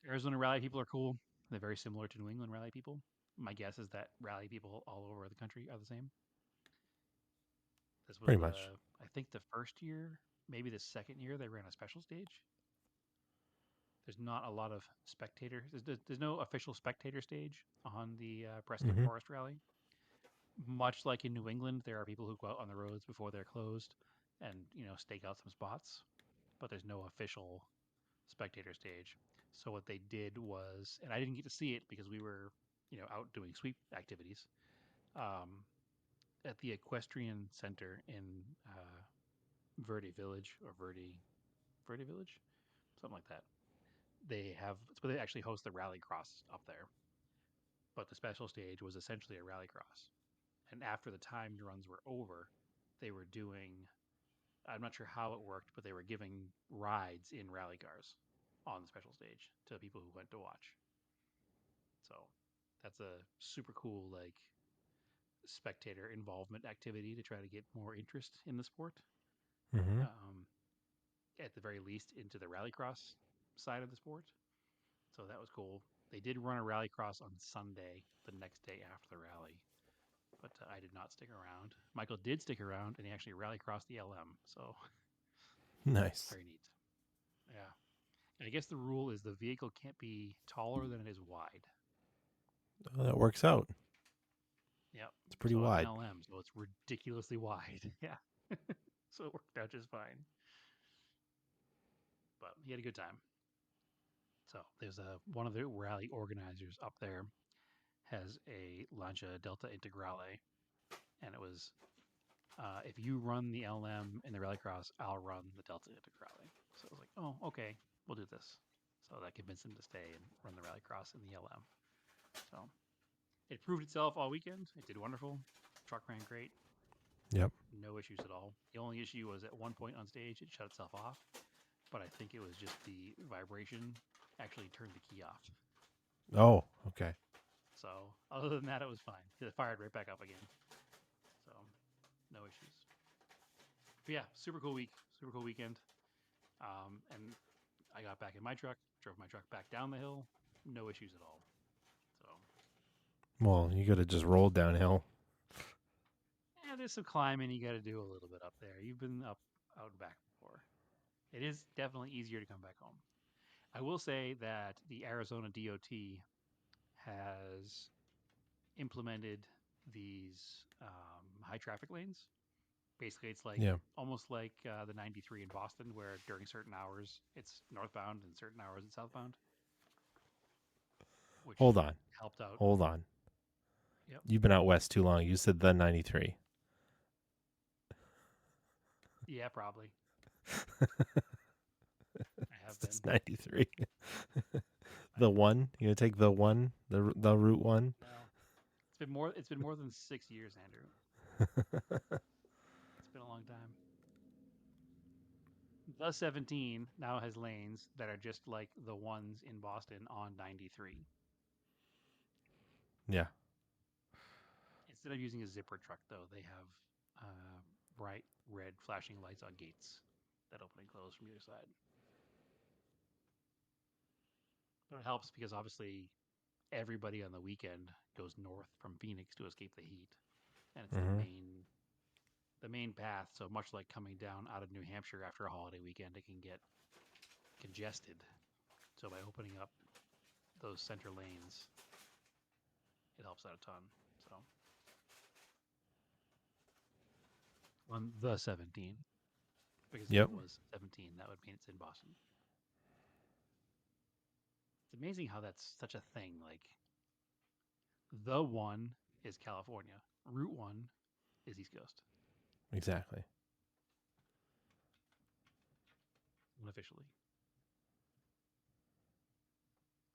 Arizona rally people are cool. They're very similar to New England rally people. My guess is that rally people all over the country are the same. This was Pretty much. I think the first year, maybe the second year, they ran a special stage. There's not a lot of spectators. There's no official spectator stage on the Prescott Forest Rally. Much like in New England, there are people who go out on the roads before they're closed and stake out some spots, but there's no official spectator stage. So what they did was, and I didn't get to see it because we were out doing sweep activities at the equestrian center in Verde Village, or Verde Village, something like that. They have, it's where they actually host the rally cross up there. But the special stage was essentially a rally cross. And after the timed runs were over, they were doing, I'm not sure how it worked, but they were giving rides in rally cars on the special stage to people who went to watch. So that's a super cool, like, spectator involvement activity to try to get more interest in the sport. At the very least, into the rallycross side of the sport. So that was cool. They did run a rallycross on Sunday, the next day after the rally, but I did not stick around. Michael did stick around, and he actually rallycrossed the LM. So Nice. very neat. Yeah. And I guess the rule is the vehicle can't be taller than it is wide. Oh, that works out. Yep. It's pretty so wide. It's an LM, so it's ridiculously wide. Yeah. So it worked out just fine. But he had a good time. So there's one of the rally organizers up there has a Lancia Delta Integrale, and it was if you run the LM in the rallycross, I'll run the Delta Integrale. So I was like, oh, okay, we'll do this. So that convinced him to stay and run the rallycross in the LM. So it proved itself all weekend. It did wonderful. Truck ran great. Yep. No issues at all. The only issue was at one point on stage, it shut itself off. But I think it was just the vibration actually turned the key off. Oh, okay. So other than that, it was fine. It fired right back up again. So no issues. But yeah, super cool week, super cool weekend. And I got back in my truck, drove my truck back down the hill, no issues at all. So Well, you could have just rolled downhill. yeah, there's some climbing you got to do a little bit up there. You've been up out and back before. It is definitely easier to come back home. I will say that the Arizona DOT has implemented these high traffic lanes. Basically, it's like Yeah. almost like the 93 in Boston, where during certain hours it's northbound and certain hours it's southbound. Which Hold on. helped out. Hold on. Yep. You've been out west too long. You said the 93. Yeah, probably. I have been. It's 93. The one? You gonna take the one? The route one? No, it's been more. It's been more than 6 years, Andrew. It's been a long time. The 17 now has lanes that are just like the ones in Boston on 93. Yeah. Instead of using a zipper truck, though, they have bright red flashing lights on gates that open and close from either side. But it helps because obviously everybody on the weekend goes north from Phoenix to escape the heat, and it's the main path. So much like coming down out of New Hampshire after a holiday weekend, it can get congested. So by opening up those center lanes, it helps out a ton. So on the 17, because Yep. if it was 17, that would mean it's in Boston. It's amazing how that's such a thing. Like the one is California, Route 1 is East Coast, Exactly. unofficially.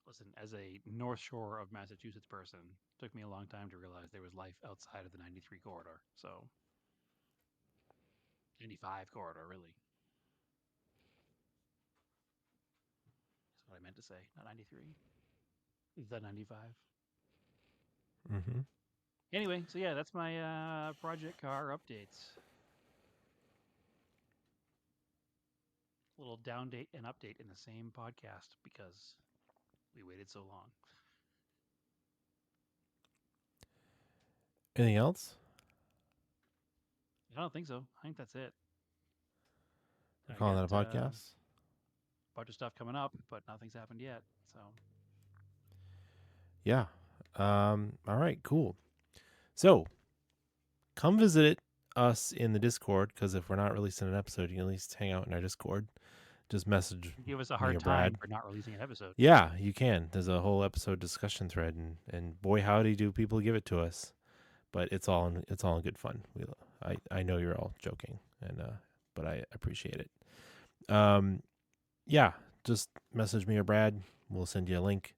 Listen, as a North Shore of Massachusetts person, it took me a long time to realize there was life outside of the 93 corridor. So 95 corridor, really. That's what I meant to say, not 93. The 95. Mm-hmm. Anyway, so yeah, that's my project car updates. Little down date and update in the same podcast because we waited so long. Anything else? I don't think so. I think that's it. We're I calling that a got, podcast? bunch of stuff coming up, but nothing's happened yet. So Yeah. All right, cool. So come visit us in the Discord, because if we're not releasing an episode, you can at least hang out in our Discord. Just message give us a me hard or time Brad. for not releasing an episode. Yeah, you can. There's a whole episode discussion thread, and boy howdy do people give it to us. But it's all in good fun. I know you're all joking, and but I appreciate it. Yeah, just message me or Brad. We'll send you a link.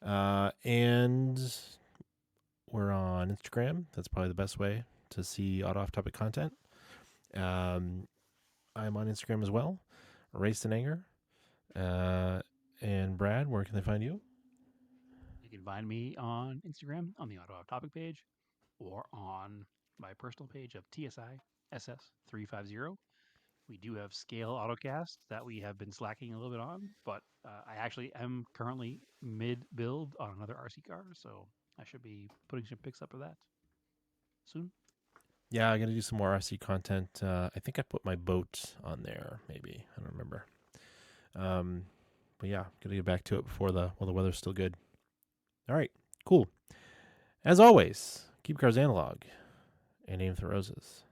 And we're on Instagram. That's probably the best way to see auto off topic content. I'm on Instagram as well. Race and Anger. And Brad, where can they find you? You can find me on Instagram on the Auto Off Topic page or on my personal page of TSI SS350. We do have scale autocasts that we have been slacking a little bit on, but I actually am currently mid-build on another RC car, so I should be putting some pics up of that soon. Yeah, I'm going to do some more RC content. I think I put my boat on there, maybe. I don't remember. But yeah, going to get back to it before the weather's still good. All right, cool. As always, keep cars analog and aim for roses.